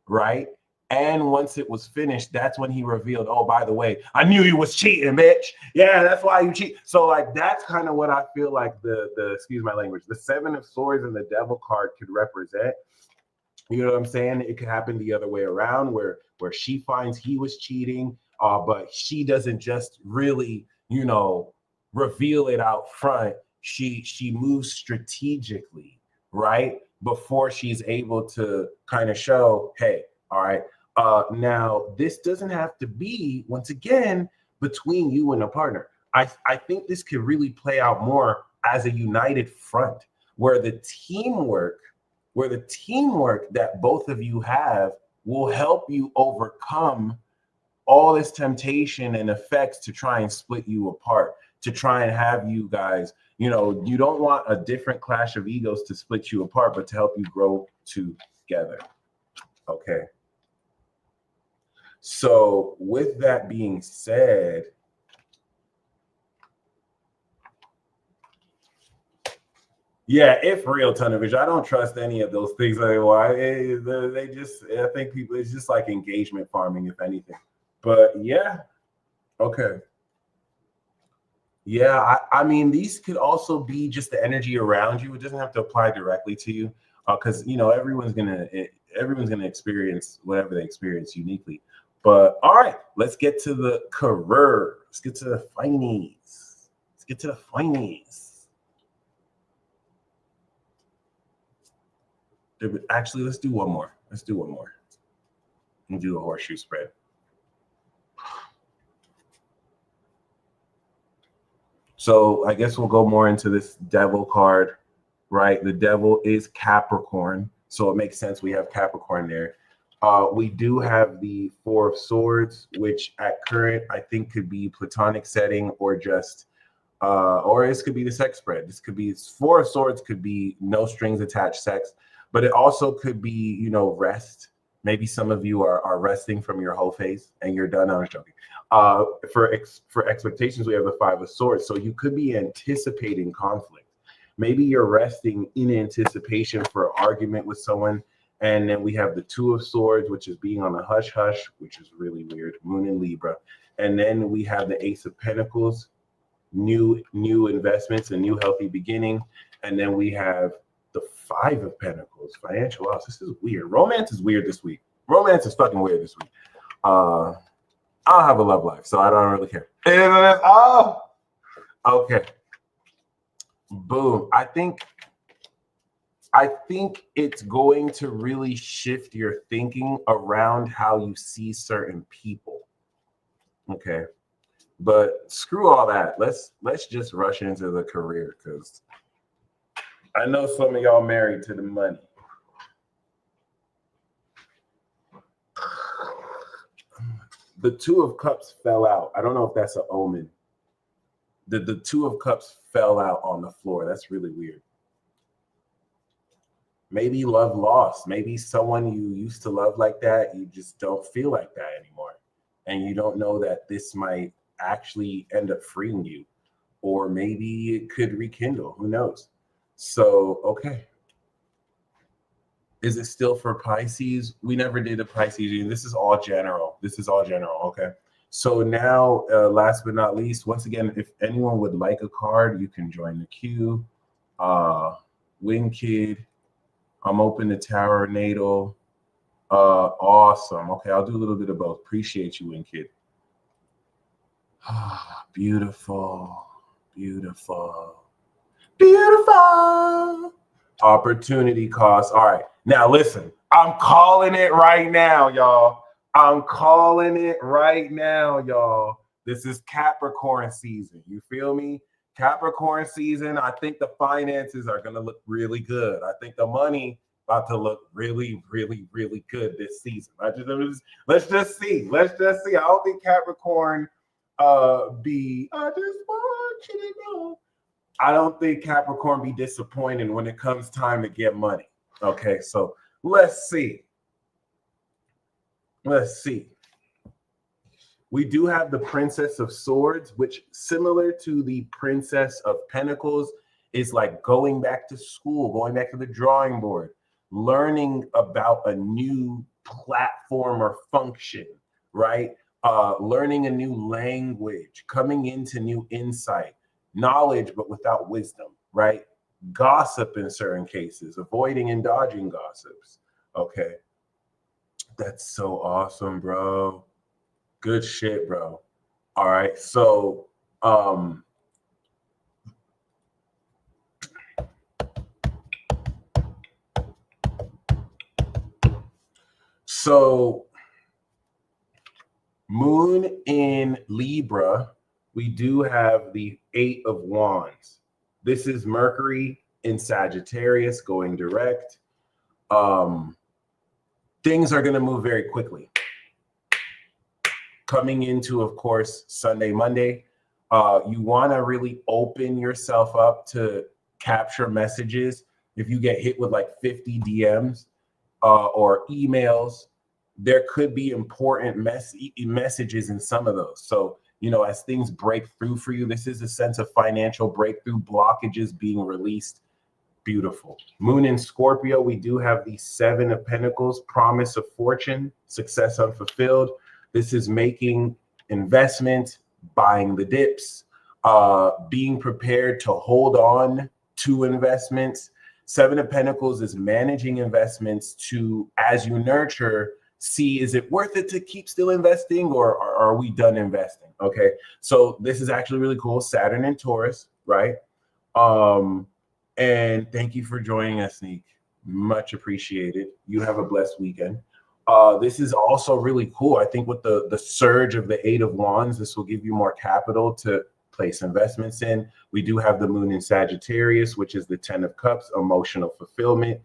right? And once it was finished, that's when he revealed, oh, by the way, I knew you was cheating, bitch. Yeah, that's why you cheat. So like, that's kind of what I feel like the excuse my language, the Seven of Swords and the Devil card could represent. You know what I'm saying? It could happen the other way around, where she finds he was cheating, but she doesn't just really, reveal it out front. She moves strategically, right? Before she's able to kind of show, hey, all right, now this doesn't have to be, once again, between you and a partner. I think this could really play out more as a united front, where the teamwork that both of you have will help you overcome all this temptation and effects to try and split you apart, to try and have you guys You know, you don't want a different clash of egos to split you apart, but to help you grow together. Okay. So with that being said, yeah, if real ton of vision. I don't trust any of those things anymore. They just, I think people, it's just like engagement farming, if anything. But yeah, okay. Yeah, I mean, these could also be just the energy around you. It doesn't have to apply directly to you, because you know everyone's gonna experience whatever they experience uniquely. But all right, let's get to the career. Let's get to the finance. Let's get to the finance. Actually, let's do one more. Let's do one more. And do a horseshoe spread. So I guess we'll go more into this devil card, right? The devil is Capricorn, so it makes sense we have Capricorn there. We do have the Four of Swords, which at current I think could be platonic setting or just, or this could be the sex spread. This could be Four of Swords, could be no strings attached sex, but it also could be, you know, rest. Maybe some of you are resting from your whole phase and you're done. I was joking. For expectations, we have the Five of Swords. So you could be anticipating conflict. Maybe you're resting in anticipation for an argument with someone. And then we have the Two of Swords, which is being on a hush hush, which is really weird. Moon in Libra. And then we have the Ace of Pentacles, new investments, a new healthy beginning. And then we have the Five of Pentacles, financial loss. This is weird. Romance is weird this week. Romance is fucking weird this week. I don't have a love life, so I don't really care. Oh, okay. Boom. I think it's going to really shift your thinking around how you see certain people. Okay. But screw all that. Let's just rush into the career, because I know some of y'all married to the money. The Two of Cups fell out. I don't know if that's an omen. The Two of Cups fell out on the floor. That's really weird. Maybe love lost. Maybe someone you used to love like that, you just don't feel like that anymore. And you don't know that this might actually end up freeing you. Or maybe it could rekindle. Who knows? So, okay. Is it still for Pisces? We never did a Pisces. This is all general. This is all general. Okay. So now, last but not least, once again, if anyone would like a card, you can join the queue. Win Kid. I'm open to Tarot Natal. Awesome. Okay, I'll do a little bit of both. Appreciate you, Win Kid. Beautiful. Beautiful. Beautiful. Opportunity cost. All right. Now listen, I'm calling it right now, y'all. I'm calling it right now, y'all. This is Capricorn season. You feel me? Capricorn season. I think the finances are going to look really good. I think the money about to look really, really, really good this season. Let's just see. Let's just see. I don't think Capricorn I just want you to know. I don't think Capricorn be disappointed when it comes time to get money. Okay, so let's see. Let's see. We do have the Princess of Swords, which, similar to the Princess of Pentacles, is like going back to school, going back to the drawing board, learning about a new platform or function, right? Learning a new language, coming into new insight, knowledge, but without wisdom, right? Gossip in certain cases, avoiding and dodging gossips. Okay. That's so awesome, bro. Good shit, bro. All right. So, Moon in Libra, we do have the Eight of Wands. This is Mercury in Sagittarius going direct. Things are going to move very quickly. Coming into, of course, Sunday, Monday, You want to really open yourself up to capture messages. If you get hit with like 50 DMs or emails, there could be important messages in some of those. So, you know, as things break through for you, this is a sense of financial breakthrough, blockages being released. Beautiful. Moon in Scorpio, we do have the 7 of Pentacles, promise of fortune, success unfulfilled. This is making investment, buying the dips, being prepared to hold on to investments. 7 of Pentacles is managing investments to, as you nurture, see, is it worth it to keep still investing, or are we done investing? Okay, so this is actually really cool. Saturn and Taurus, right? And thank you for joining us, Neek. Much appreciated. You have a blessed weekend. This is also really cool. I think with the surge of the 8 of Wands, this will give you more capital to place investments in. We do have the moon in Sagittarius, which is the 10 of Cups, emotional fulfillment.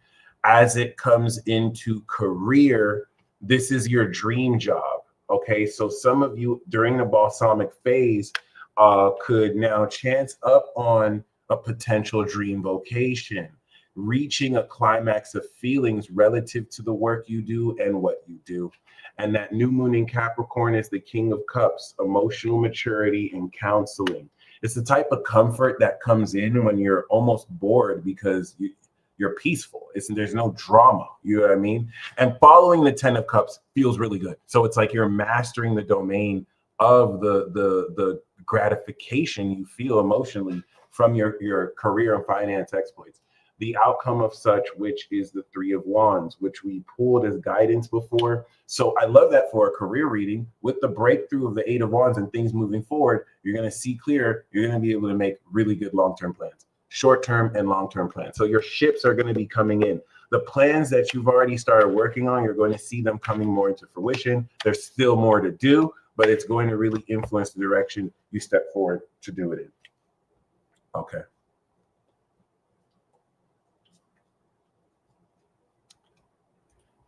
As it comes into career, this is your dream job. Okay, so some of you during the balsamic phase could now chance up on a potential dream vocation, reaching a climax of feelings relative to the work you do and what you do. And that new moon in Capricorn is the King of Cups, emotional maturity and counseling. It's the type of comfort that comes in when you're almost bored because you're peaceful. There's no drama, you know what I mean? And following the 10 of Cups feels really good. So it's like you're mastering the domain of the gratification you feel emotionally from your career and finance exploits. The outcome of such, which is the 3 of Wands, which we pulled as guidance before. So I love that for a career reading. With the breakthrough of the 8 of Wands and things moving forward, you're going to see clear. You're going to be able to make really good long-term plans, short-term and long-term plans. So your ships are going to be coming in. The plans that you've already started working on, you're going to see them coming more into fruition. There's still more to do, but it's going to really influence the direction you step forward to do it in. Okay.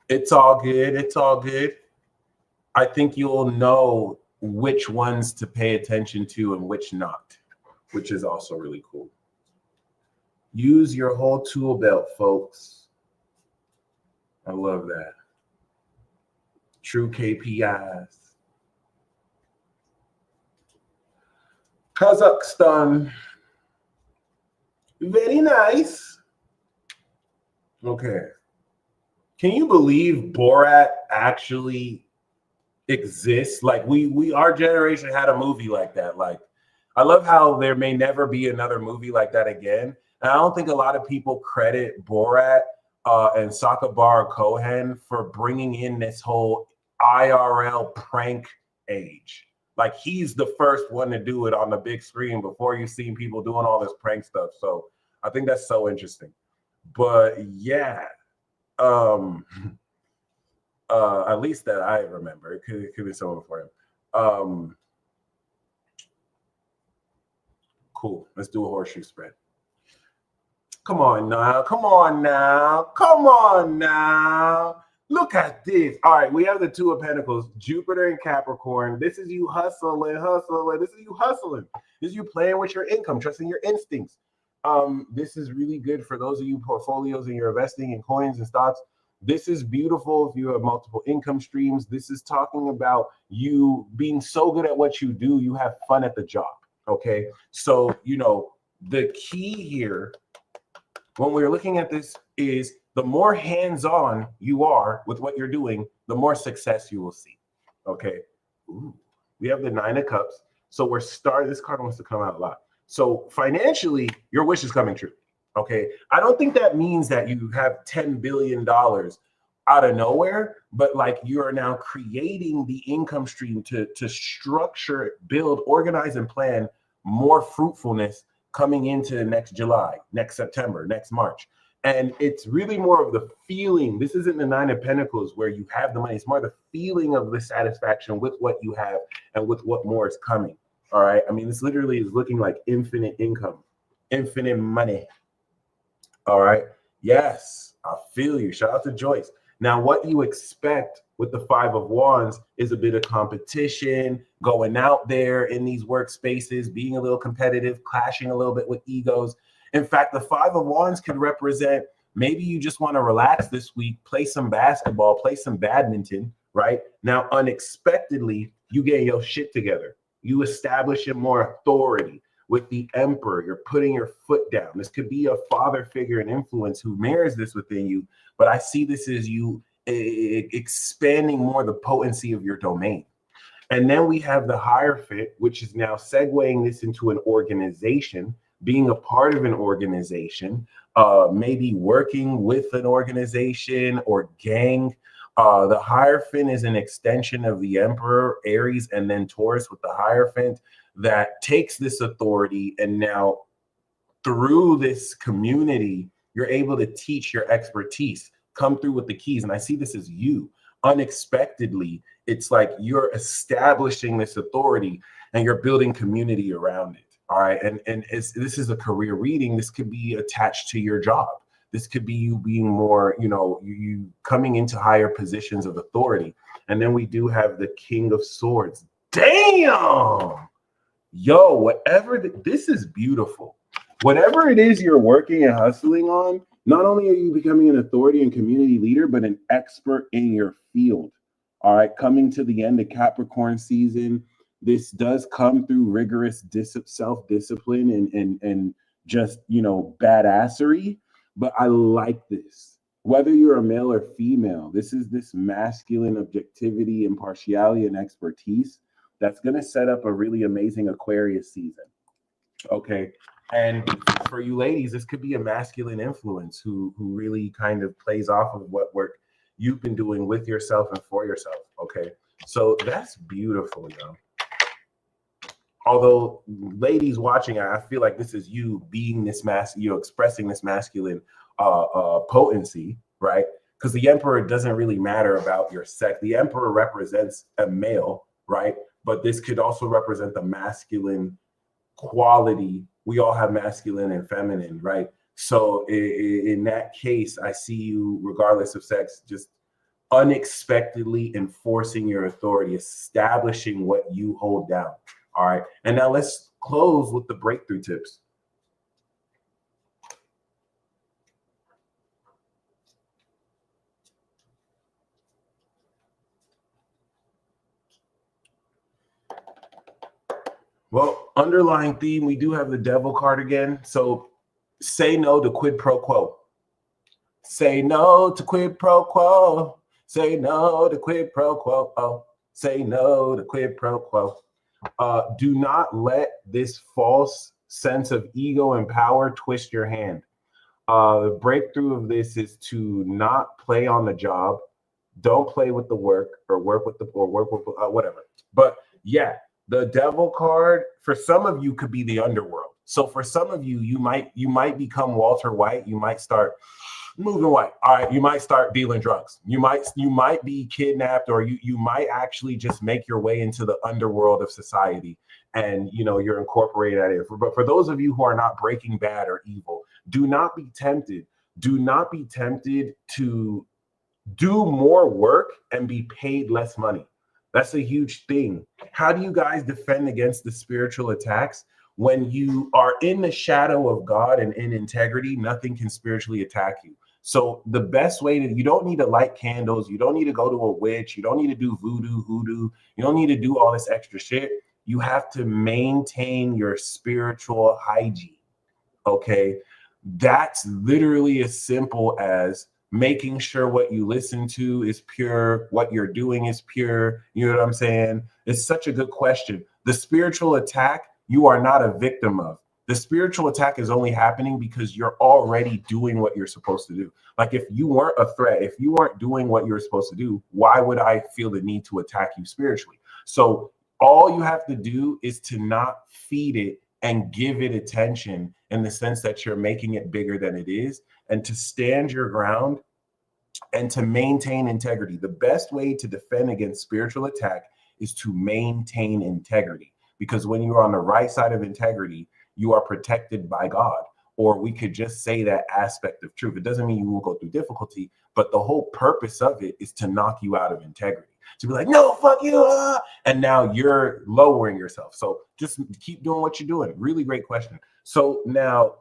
It's all good. It's all good. I think you'll know which ones to pay attention to and which not, which is also really cool. Use your whole tool belt, folks. I love that. True KPIs. Kazakhstan. Very nice. Okay. Can you believe Borat actually exists? Like our generation had a movie like that. Like, I love how there may never be another movie like that again. And I don't think a lot of people credit Borat and Sacha Baron Cohen for bringing in this whole IRL prank age. Like, he's the first one to do it on the big screen before you've seen people doing all this prank stuff. So I think that's so interesting. But yeah. At least that I remember. It could be someone before him. Cool. Let's do a horseshoe spread. Come on now. Come on now. Come on now. Look at this. All right, we have the 2 of Pentacles, Jupiter and Capricorn. This is you hustling. This is you hustling. This is you playing with your income, trusting your instincts. This is really good for those of you portfolios and you're investing in coins and stocks. This is beautiful if you have multiple income streams. This is talking about you being so good at what you do, you have fun at the job. Okay. So, you know, the key here when we're looking at this is the more hands-on you are with what you're doing, the more success you will see. Okay. Ooh, we have the 9 of Cups. So we're starting, this card wants to come out a lot. So financially, your wish is coming true. Okay. I don't think that means that you have $10 billion out of nowhere, but like you are now creating the income stream to structure, build, organize, and plan more fruitfulness coming into next July, next September, next March. And it's really more of the feeling. This isn't the 9 of Pentacles where you have the money. It's more the feeling of the satisfaction with what you have and with what more is coming. All right. I mean, this literally is looking like infinite income, infinite money. All right. Yes, I feel you. Shout out to Joyce. Now, what you expect with the Five of Wands is a bit of competition, going out there in these workspaces, being a little competitive, clashing a little bit with egos. In fact, the Five of Wands could represent maybe you just want to relax this week, play some basketball, play some badminton, right? Now, unexpectedly, you get your shit together. You establish more authority. With the Emperor, you're putting your foot down. This could be a father figure and influence who mirrors this within you, but I see this as you expanding more the potency of your domain. And then we have the Hierophant, which is now segueing this into an organization, being a part of an organization, maybe working with an organization or gang. The Hierophant is an extension of the Emperor, Aries, and then Taurus with the Hierophant that takes this authority, and now through this community, you're able to teach your expertise, come through with the keys. And I see this as you unexpectedly. It's like you're establishing this authority and you're building community around it. All right. And this is a career reading. This could be attached to your job. This could be you being more, you coming into higher positions of authority. And then we do have the King of Swords. Damn. Yo, this is beautiful. Whatever it is you're working and hustling on, not only are you becoming an authority and community leader, but an expert in your field. All right, coming to the end of Capricorn season, this does come through rigorous self-discipline and just, badassery. But I like this. Whether you're a male or female, this is this masculine objectivity, impartiality, and expertise that's going to set up a really amazing Aquarius season. Okay. And for you ladies, this could be a masculine influence who really kind of plays off of what work you've been doing with yourself and for yourself. Okay. So that's beautiful, Although ladies watching, I feel like this is you being this expressing this masculine potency, right? Because the Emperor doesn't really matter about your sex. The Emperor represents a male, right? But this could also represent the masculine quality. We all have masculine and feminine, right? So in that case, I see you, regardless of sex, just unexpectedly enforcing your authority, establishing what you hold down. All right. And now let's close with the breakthrough tips. Well, underlying theme, we do have the Devil card again. So say no to quid pro quo. Say no to quid pro quo. Say no to quid pro quo. Oh, say no to quid pro quo. Do not let this false sense of ego and power twist your hand. The breakthrough of this is to not play on the job. Don't play with the work or work with whatever. But yeah, the Devil card for some of you could be the underworld. So for some of you, you might become Walter White. You might start moving white. All right, you might start dealing drugs. You might be kidnapped, or you might actually just make your way into the underworld of society, and you're incorporated at it. But for those of you who are not Breaking Bad or evil, do not be tempted. Do not be tempted to do more work and be paid less money. That's a huge thing. How do you guys defend against the spiritual attacks? When you are in the shadow of God and in integrity, nothing can spiritually attack you. So the best way you don't need to light candles. You don't need to go to a witch. You don't need to do voodoo, hoodoo. You don't need to do all this extra shit. You have to maintain your spiritual hygiene. Okay. That's literally as simple as making sure what you listen to is pure, what you're doing is pure. You know what I'm saying? It's such a good question. The spiritual attack, you are not a victim of. The spiritual attack is only happening because you're already doing what you're supposed to do. Like if you weren't a threat, if you weren't doing what you're supposed to do, why would I feel the need to attack you spiritually? So all you have to do is to not feed it and give it attention in the sense that you're making it bigger than it is, and to stand your ground and to maintain integrity. The best way to defend against spiritual attack is to maintain integrity, because when you're on the right side of integrity, you are protected by God. or we could just say that aspect of truth. It doesn't mean you won't go through difficulty, but the whole purpose of it is to knock you out of integrity. To be like, no, fuck you, and now you're lowering yourself. So just keep doing what you're doing. Really great question. So now,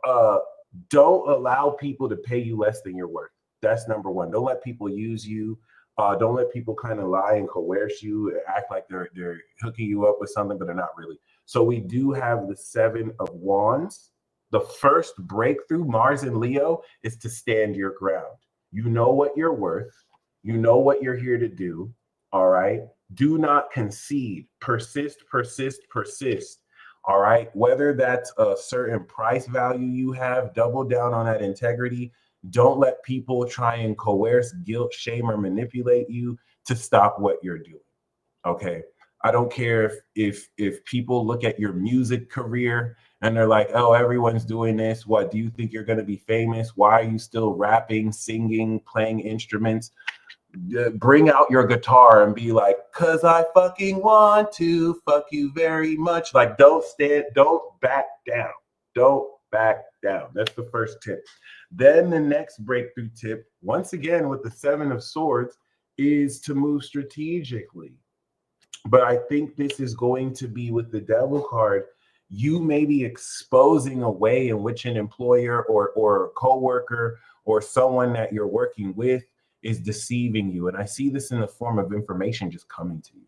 don't allow people to pay you less than you're worth. That's number one. Don't let people use you. Don't let people kind of lie and coerce you, act like they're hooking you up with something, but they're not really. So we do have the 7 of Wands. The first breakthrough, Mars and Leo, is to stand your ground. You know what you're worth. You know what you're here to do. All right. Do not concede. Persist, persist, persist. All right. Whether that's a certain price value you have, double down on that integrity. Don't let people try and coerce, guilt, shame, or manipulate you to stop what you're doing. Okay. I don't care if people look at your music career and they're like, oh, everyone's doing this. What do you think you're going to be famous? Why are you still rapping, singing, playing instruments? Bring out your guitar and be like, cause I fucking want to fuck you very much. Like, don't back down. Don't back down. That's the first tip. Then the next breakthrough tip, once again with the 7 of Swords, is to move strategically. But I think this is going to be with the Devil card. You may be exposing a way in which an employer or a coworker or someone that you're working with is deceiving you. And I see this in the form of information just coming to you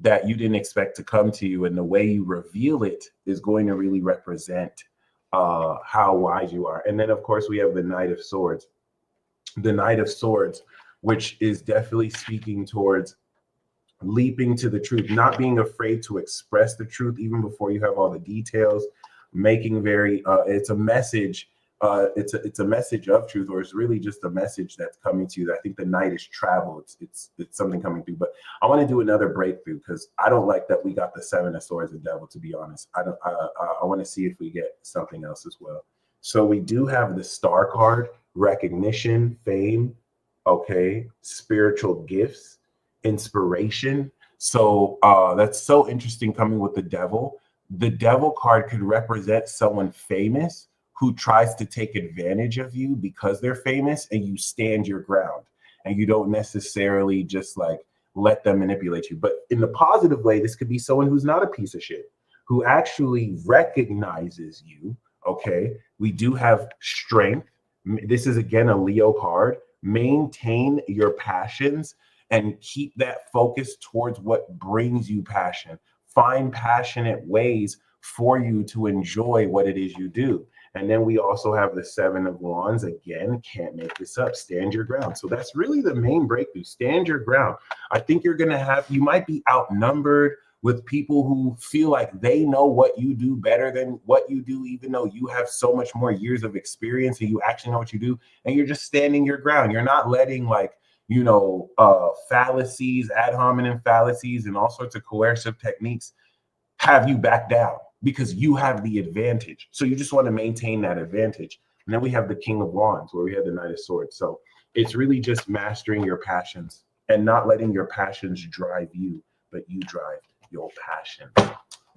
that you didn't expect to come to you. And the way you reveal it is going to really represent how wise you are. And then, of course, we have the Knight of Swords. The Knight of Swords, which is definitely speaking towards leaping to the truth, not being afraid to express the truth even before you have all the details, making very, it's a message. It's a message of truth, or it's really just a message that's coming to you. I think the Knight is travel. It's something coming through. But I want to do another breakthrough because I don't like that we got the 7 of Swords and Devil. To be honest, I want to see if we get something else as well. So we do have the Star card: recognition, fame, okay, spiritual gifts, inspiration. So that's so interesting coming with the Devil. The Devil card could represent someone famous who tries to take advantage of you because they're famous, and you stand your ground and you don't necessarily just like let them manipulate you. But in the positive way, this could be someone who's not a piece of shit, who actually recognizes you. Okay. We do have strength. This is again a Leo card. Maintain your passions and keep that focus towards what brings you passion. Find passionate ways for you to enjoy what it is you do. And then we also have the 7 of Wands. Again, can't make this up. Stand your ground. So that's really the main breakthrough. Stand your ground. I think you're going to have, you might be outnumbered with people who feel like they know what you do better than what you do, even though you have so much more years of experience and you actually know what you do. And you're just standing your ground. You're not letting like, you know, fallacies, ad hominem fallacies, and all sorts of coercive techniques have you back down, because you have the advantage. So you just want to maintain that advantage. And then we have the King of Wands, where we have the Knight of Swords. So it's really just mastering your passions and not letting your passions drive you, but you drive your passion.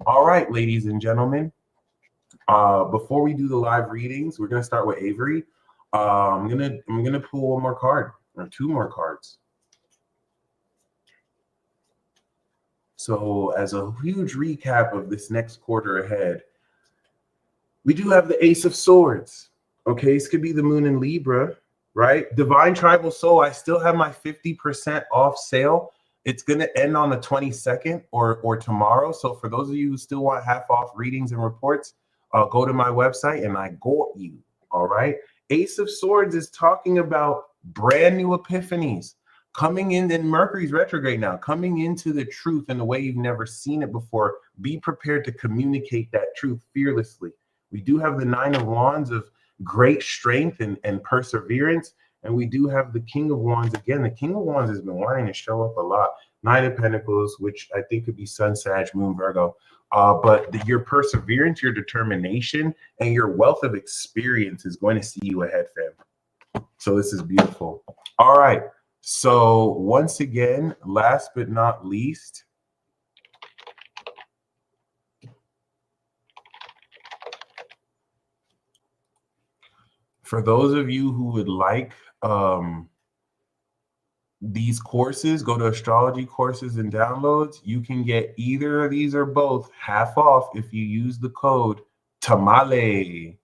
All right, ladies and gentlemen, before we do the live readings, we're going to start with Avery. I'm gonna pull one more card, or 2 more cards. So as a huge recap of this next quarter ahead, we do have the Ace of Swords. Okay, this could be the Moon in Libra, right? Divine Tribal Soul, I still have my 50% off sale. It's going to end on the 22nd or tomorrow. So for those of you who still want half off readings and reports, go to my website and I got you, all right? Ace of Swords is talking about brand new epiphanies. Coming in, and Mercury's retrograde now, coming into the truth in a way you've never seen it before. Be prepared to communicate that truth fearlessly. We do have the 9 of Wands of great strength and perseverance. And we do have the King of Wands. Again, the King of Wands has been wanting to show up a lot. 9 of Pentacles, which I think could be Sun, Sag, Moon, Virgo. But your perseverance, your determination, and your wealth of experience is going to see you ahead, fam. So this is beautiful. All right. So once again, last but not least, For those of you who would like these courses, go to astrology courses and downloads. You can get either of these or both half off if you use the code TAMALE,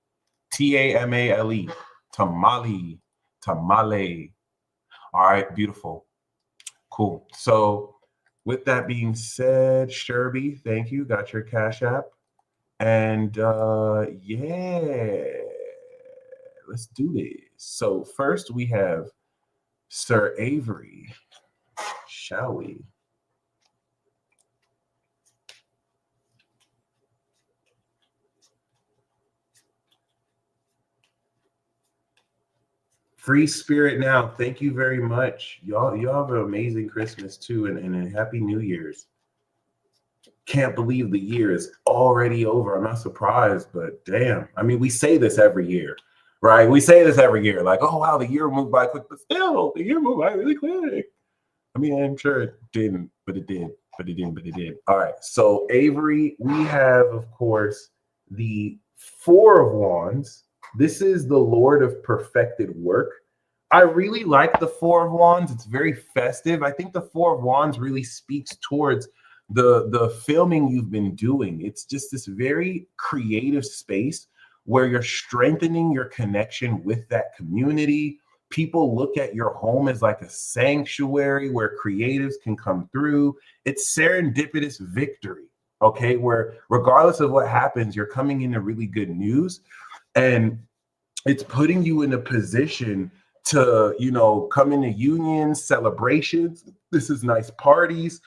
TAMALE, tamale, tamale. All right, beautiful, cool. So with that being said, Sherby, thank you. Got your Cash App, and yeah, let's do this. So first we have Sir Avery. Shall we? Free spirit now. Thank you very much. Y'all have an amazing Christmas too, and a happy New Year's. Can't believe the year is already over. I'm not surprised, but damn. I mean, we say this every year, right? We say this every year, like, oh wow, the year moved by quick, but still, the year moved by really quick. I mean, I'm sure it didn't, but it did. But it didn't, but it did. All right. So Avery, we have, of course, the Four of Wands. This is the Lord of perfected work. I really like the Four of Wands. It's very festive. I think the Four of Wands really speaks towards the filming you've been doing. It's just this very creative space where you're strengthening your connection with that community. People look at your home as like a sanctuary where creatives can come through. It's serendipitous victory, okay? Where regardless of what happens, you're coming into really good news, and it's putting you in a position to, you know, come into unions, celebrations. This is nice parties.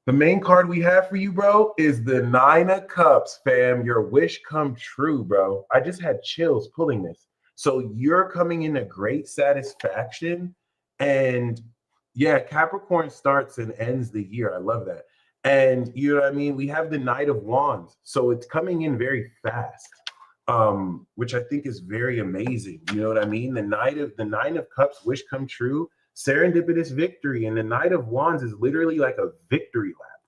The main card we have for you, bro, is the Nine of Cups, fam. Your wish come true, bro. I just had chills pulling this. So you're coming into great satisfaction. And yeah, Capricorn starts and ends the year. I love that. And you know what I mean? We have the Knight of Wands. So it's coming in very fast, which I think is very amazing. You know what I mean? The Nine of Cups, wish come true, serendipitous victory. And the Knight of Wands is literally like a victory lap.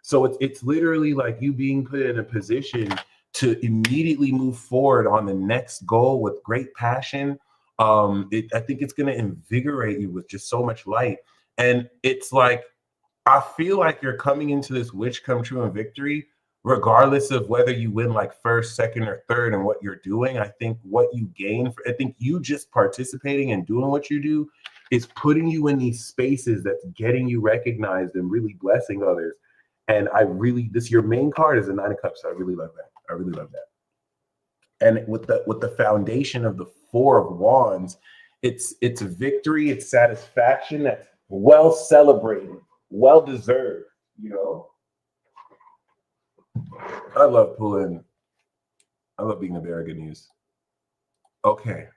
So it's literally like you being put in a position to immediately move forward on the next goal with great passion. I think it's going to invigorate you with just so much light. And it's like, I feel like you're coming into this wish come true and victory, regardless of whether you win like first, second, or third and what you're doing. I think what you gain, I think you just participating and doing what you do is putting you in these spaces that's getting you recognized and really blessing others. And your main card is the Nine of Cups. I really love that. I really love that. And with the foundation of the Four of Wands, it's victory, it's satisfaction that's well celebrated, well deserved, you know. I love being the bearer of good news. Okay.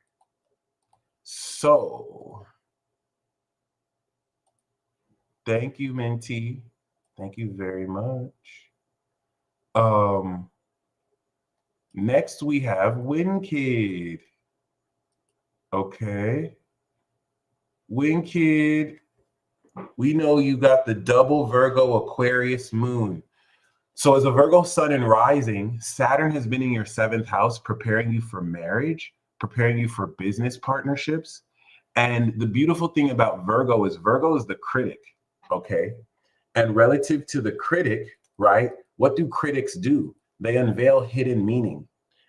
So thank you, Mentee. Thank you very much. Next we have WinKid. Okay. WinKid, we know you got the double Virgo Aquarius moon. So as a Virgo sun and rising, Saturn has been in your 7th house, preparing you for marriage, preparing you for business partnerships. And the beautiful thing about Virgo is the critic, okay? And relative to the critic, right? What do critics do? They unveil hidden meaning.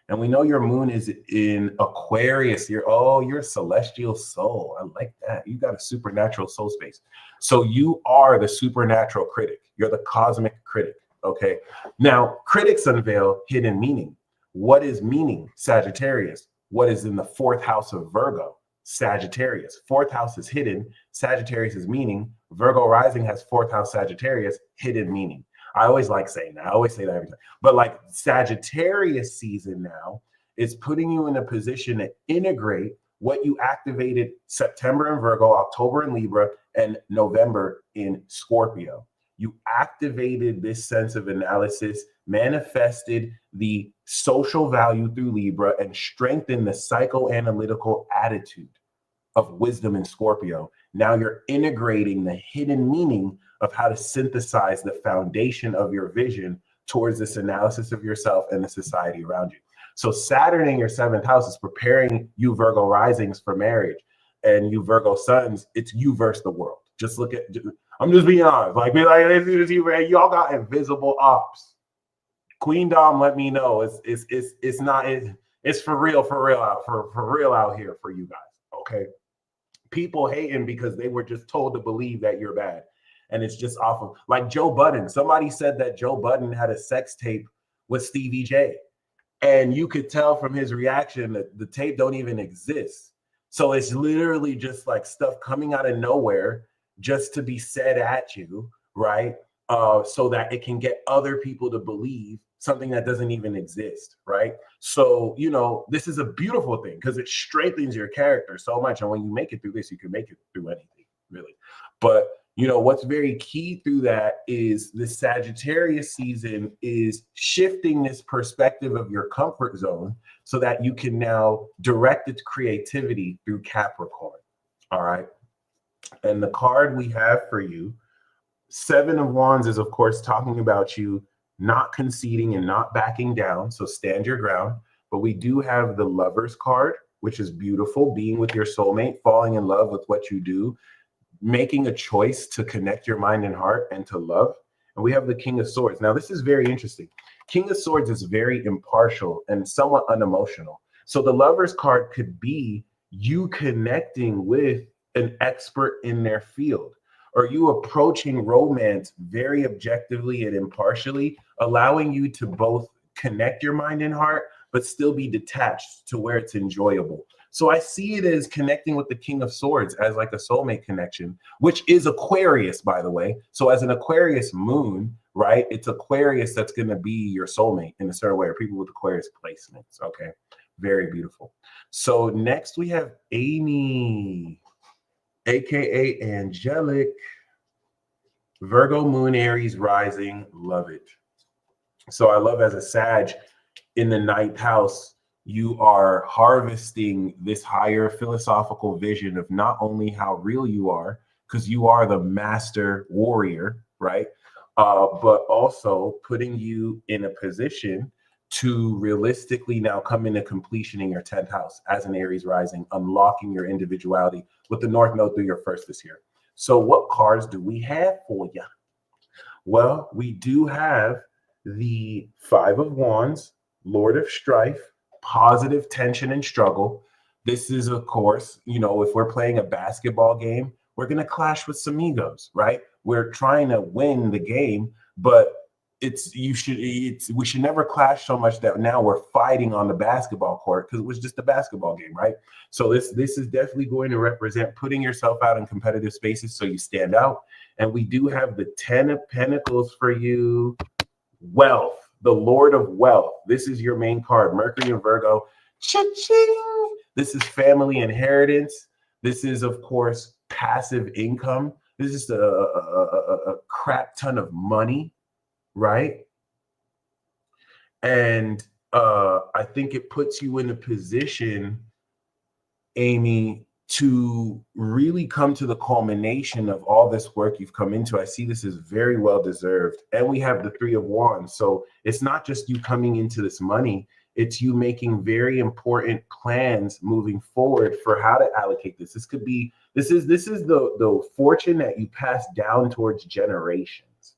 And we know your moon is in Aquarius. You're a celestial soul. I like that. You got a supernatural soul space. So you are the supernatural critic. You're the cosmic critic, okay? Now, critics unveil hidden meaning. What is meaning? Sagittarius. What is in the 4th house of Virgo? Sagittarius. 4th house is hidden. Sagittarius is meaning. Virgo rising has 4th house Sagittarius, hidden meaning. I always like saying that. I always say that every time. But like Sagittarius season now is putting you in a position to integrate what you activated September in Virgo, October in Libra, and November in Scorpio. You activated this sense of analysis, manifested the social value through Libra, and strengthened the psychoanalytical attitude of wisdom in Scorpio. Now you're integrating the hidden meaning of how to synthesize the foundation of your vision towards this analysis of yourself and the society around you. So Saturn in your 7th house is preparing you Virgo risings for marriage, and you Virgo suns, it's you versus the world. Just look at, I'm just being honest. Like y'all got invisible ops. Queen Dom, let me know. It's not, it's for real out here for you guys. Okay. People hating because they were just told to believe that you're bad. And it's just off of, like Joe Budden. Somebody said that Joe Budden had a sex tape with Stevie J. And you could tell from his reaction that the tape don't even exist. So it's literally just like stuff coming out of nowhere just to be said at you, right? So that it can get other people to believe something that doesn't even exist, right? So, you know, this is a beautiful thing because it strengthens your character so much. And when you make it through this, you can make it through anything, really. But, you know, what's very key through that is the Sagittarius season is shifting this perspective of your comfort zone so that you can now direct its creativity through Capricorn, all right? And the card we have for you, 7 of Wands, is, of course, talking about you not conceding and not backing down. So stand your ground. But we do have the Lovers card, which is beautiful, being with your soulmate, falling in love with what you do, making a choice to connect your mind and heart and to love. And we have the King of Swords. Now, this is very interesting. King of Swords is very impartial and somewhat unemotional. So the Lovers card could be you connecting with an expert in their field, or you approaching romance very objectively and impartially, allowing you to both connect your mind and heart, but still be detached to where it's enjoyable. So I see it as connecting with the King of Swords as like a soulmate connection, which is Aquarius, by the way. So as an Aquarius moon, right, it's Aquarius that's going to be your soulmate in a certain way, or people with Aquarius placements. Okay, very beautiful. So next we have Amy, aka Angelic, Virgo moon, Aries rising. Love it. So I love, as a Sag in the 9th house, you are harvesting this higher philosophical vision of not only how real you are, because you are the master warrior, right? But also putting you in a position to realistically now come into completion in your 10th house as an Aries rising, unlocking your individuality with the North Node through your first this year. So what cards do we have for you? Well, we do have the 5 of Wands, Lord of Strife, positive tension and struggle. This is, of course, you know, if we're playing a basketball game, we're going to clash with some egos, right? We're trying to win the game, but we should never clash so much that now we're fighting on the basketball court, because it was just a basketball game, right? So this is definitely going to represent putting yourself out in competitive spaces so you stand out. And we do have the 10 of Pentacles for you. Wealth, the Lord of Wealth. This is your main card, Mercury and Virgo. Cha-ching! This is family inheritance. This is, of course, passive income. This is a crap ton of money, right? And I think it puts you in a position, Amy, to really come to the culmination of all this work you've come into. I see this is very well deserved. And we have the 3 of Wands. So it's not just you coming into this money, it's you making very important plans moving forward for how to allocate this. This could be, this is the fortune that you pass down towards generations.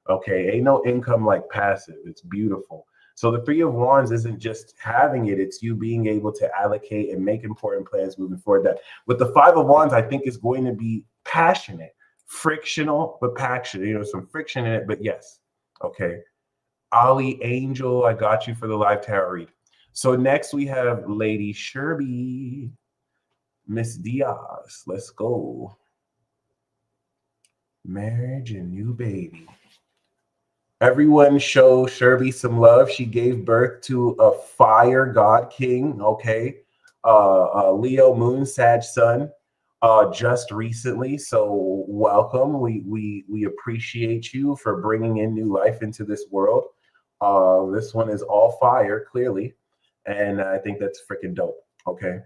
Okay, ain't no income like passive. It's beautiful. So the 3 of Wands isn't just having it, it's you being able to allocate and make important plans moving forward. That with the 5 of Wands, I think is going to be passionate, frictional, but passionate, you know, some friction in it, but yes. Okay. Ali Angel, I got you for the live tarot read. So next we have Lady Sherby, Miss Diaz. Let's go. Marriage and new baby. Everyone show Sherby some love. She gave birth to a fire god king, okay? Leo moon, Sag sun, just recently. So welcome. We appreciate you for bringing in new life into this world. This one is all fire, clearly. And I think that's freaking dope, okay?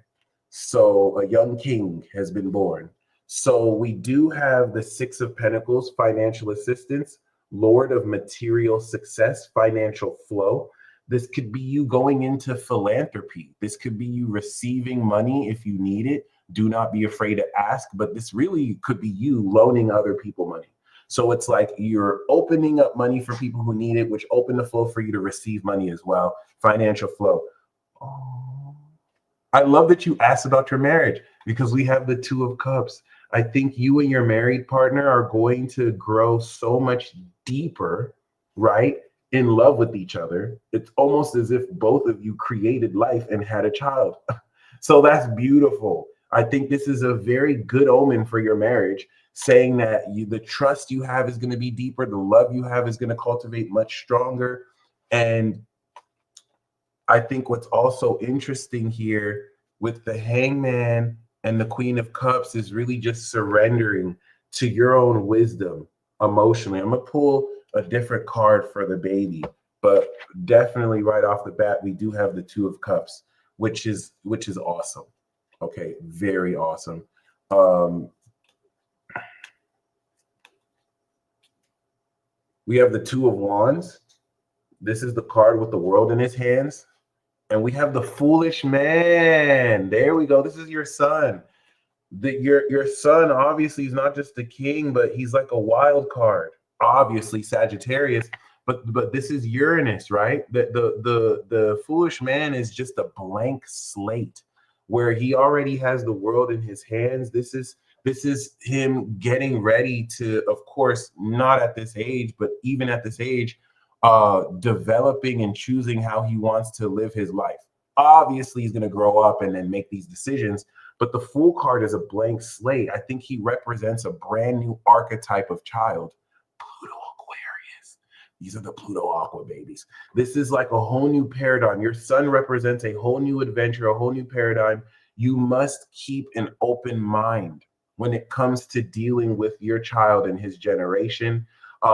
So a young king has been born. So we do have the 6 of Pentacles, financial assistance, Lord of material success, financial flow. This could be you going into philanthropy. This could be you receiving money if you need it. Do not be afraid to ask, but this really could be you loaning other people money. So it's like you're opening up money for people who need it, which open the flow for you to receive money as well. Financial flow. Oh, I love that you asked about your marriage because we have the Two of Cups. I think you and your married partner are going to grow so much deeper, right? In love with each other. It's almost as if both of you created life and had a child. So that's beautiful. I think this is a very good omen for your marriage, saying that the trust you have is going to be deeper, the love you have is going to cultivate much stronger. And I think what's also interesting here with the Hangman and the Queen of Cups is really just surrendering to your own wisdom emotionally. I'm going to pull a different card for the baby, but definitely right off the bat, we do have the Two of Cups, which is awesome. Okay, very awesome. We have the Two of Wands. This is the card with the world in his hands. And we have the Foolish Man. There we go. This is your son. Your son obviously is not just a king, but he's like a wild card. Obviously Sagittarius, but this is Uranus, right? The Foolish Man is just a blank slate where he already has the world in his hands. This is him getting ready to, of course, not at this age, but even at this age, developing and choosing how he wants to live his life. Obviously, he's going to grow up and then make these decisions, but the Fool card is a blank slate. I think he represents a brand new archetype of child. Pluto Aquarius. These are the Pluto Aqua babies. This is like a whole new paradigm. Your son represents a whole new adventure, a whole new paradigm. You must keep an open mind when it comes to dealing with your child and his generation,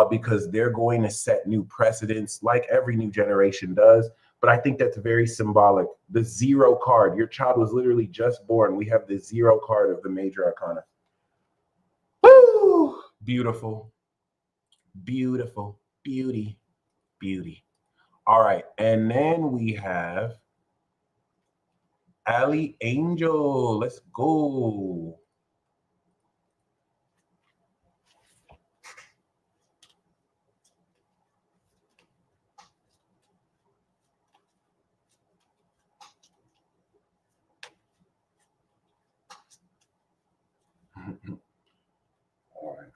because they're going to set new precedents like every new generation does. But I think that's very symbolic. The Zero card, your child was literally just born. We have the Zero card of the major arcana. Woo! Beautiful, beautiful, beauty, beauty. All right, and then we have Ali Angel. Let's go. All right.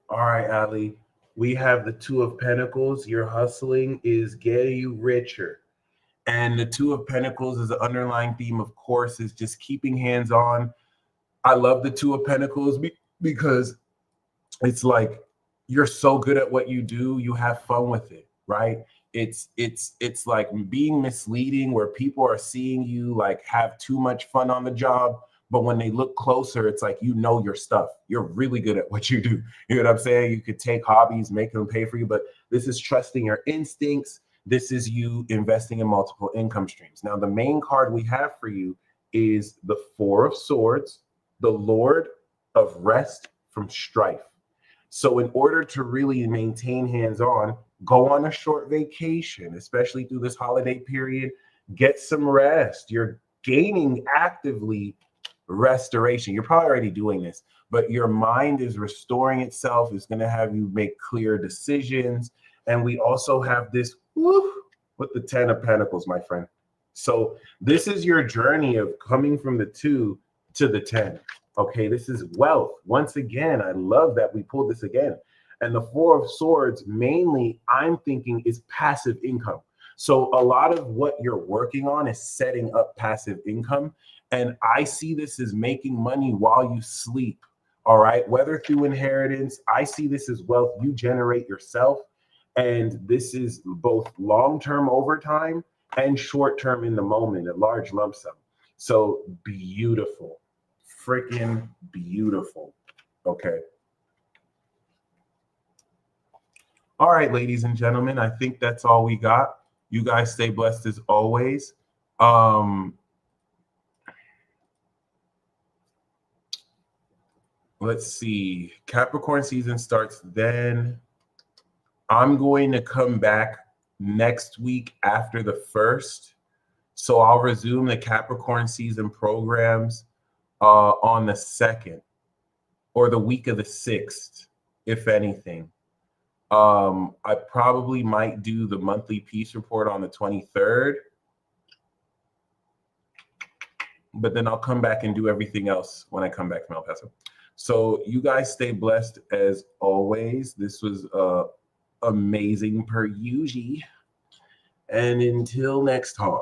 All right, Ali. We have the Two of Pentacles. Your hustling is getting you richer. And the Two of Pentacles is the underlying theme, of course, is just keeping hands on. I love the Two of Pentacles because it's like you're so good at what you do, you have fun with it, right? It's like being misleading where people are seeing you like have too much fun on the job, but when they look closer, it's like you know your stuff. You're really good at what you do. You know what I'm saying? You could take hobbies, make them pay for you, but this is trusting your instincts. This is you investing in multiple income streams. Now, the main card we have for you is the Four of Swords, the Lord of Rest from Strife. So in order to really maintain hands-on, go on a short vacation, especially through this holiday period, get some rest. You're gaining actively restoration. You're probably already doing this, but your mind is restoring itself. It's going to have you make clear decisions. And we also have this with the Ten of Pentacles, my friend. So this is your journey of coming from the 2 to the 10. Okay, this is wealth. Once again, I love that we pulled this again. And the Four of Swords, mainly, I'm thinking is passive income. So a lot of what you're working on is setting up passive income. And I see this as making money while you sleep. All right, whether through inheritance, I see this as wealth you generate yourself. And this is both long-term overtime and short-term in the moment, a large lump sum. So beautiful. Freaking beautiful. Okay. All right, ladies and gentlemen, I think that's all we got. You guys stay blessed as always. let's see. Capricorn season starts then. I'm going to come back next week after the 1st. So I'll resume the Capricorn season programs on the 2nd or the week of the 6th, if anything. I probably might do the monthly peace report on the 23rd, but then I'll come back and do everything else when I come back from El Paso. So you guys stay blessed as always. This was amazing per usual. And until next time.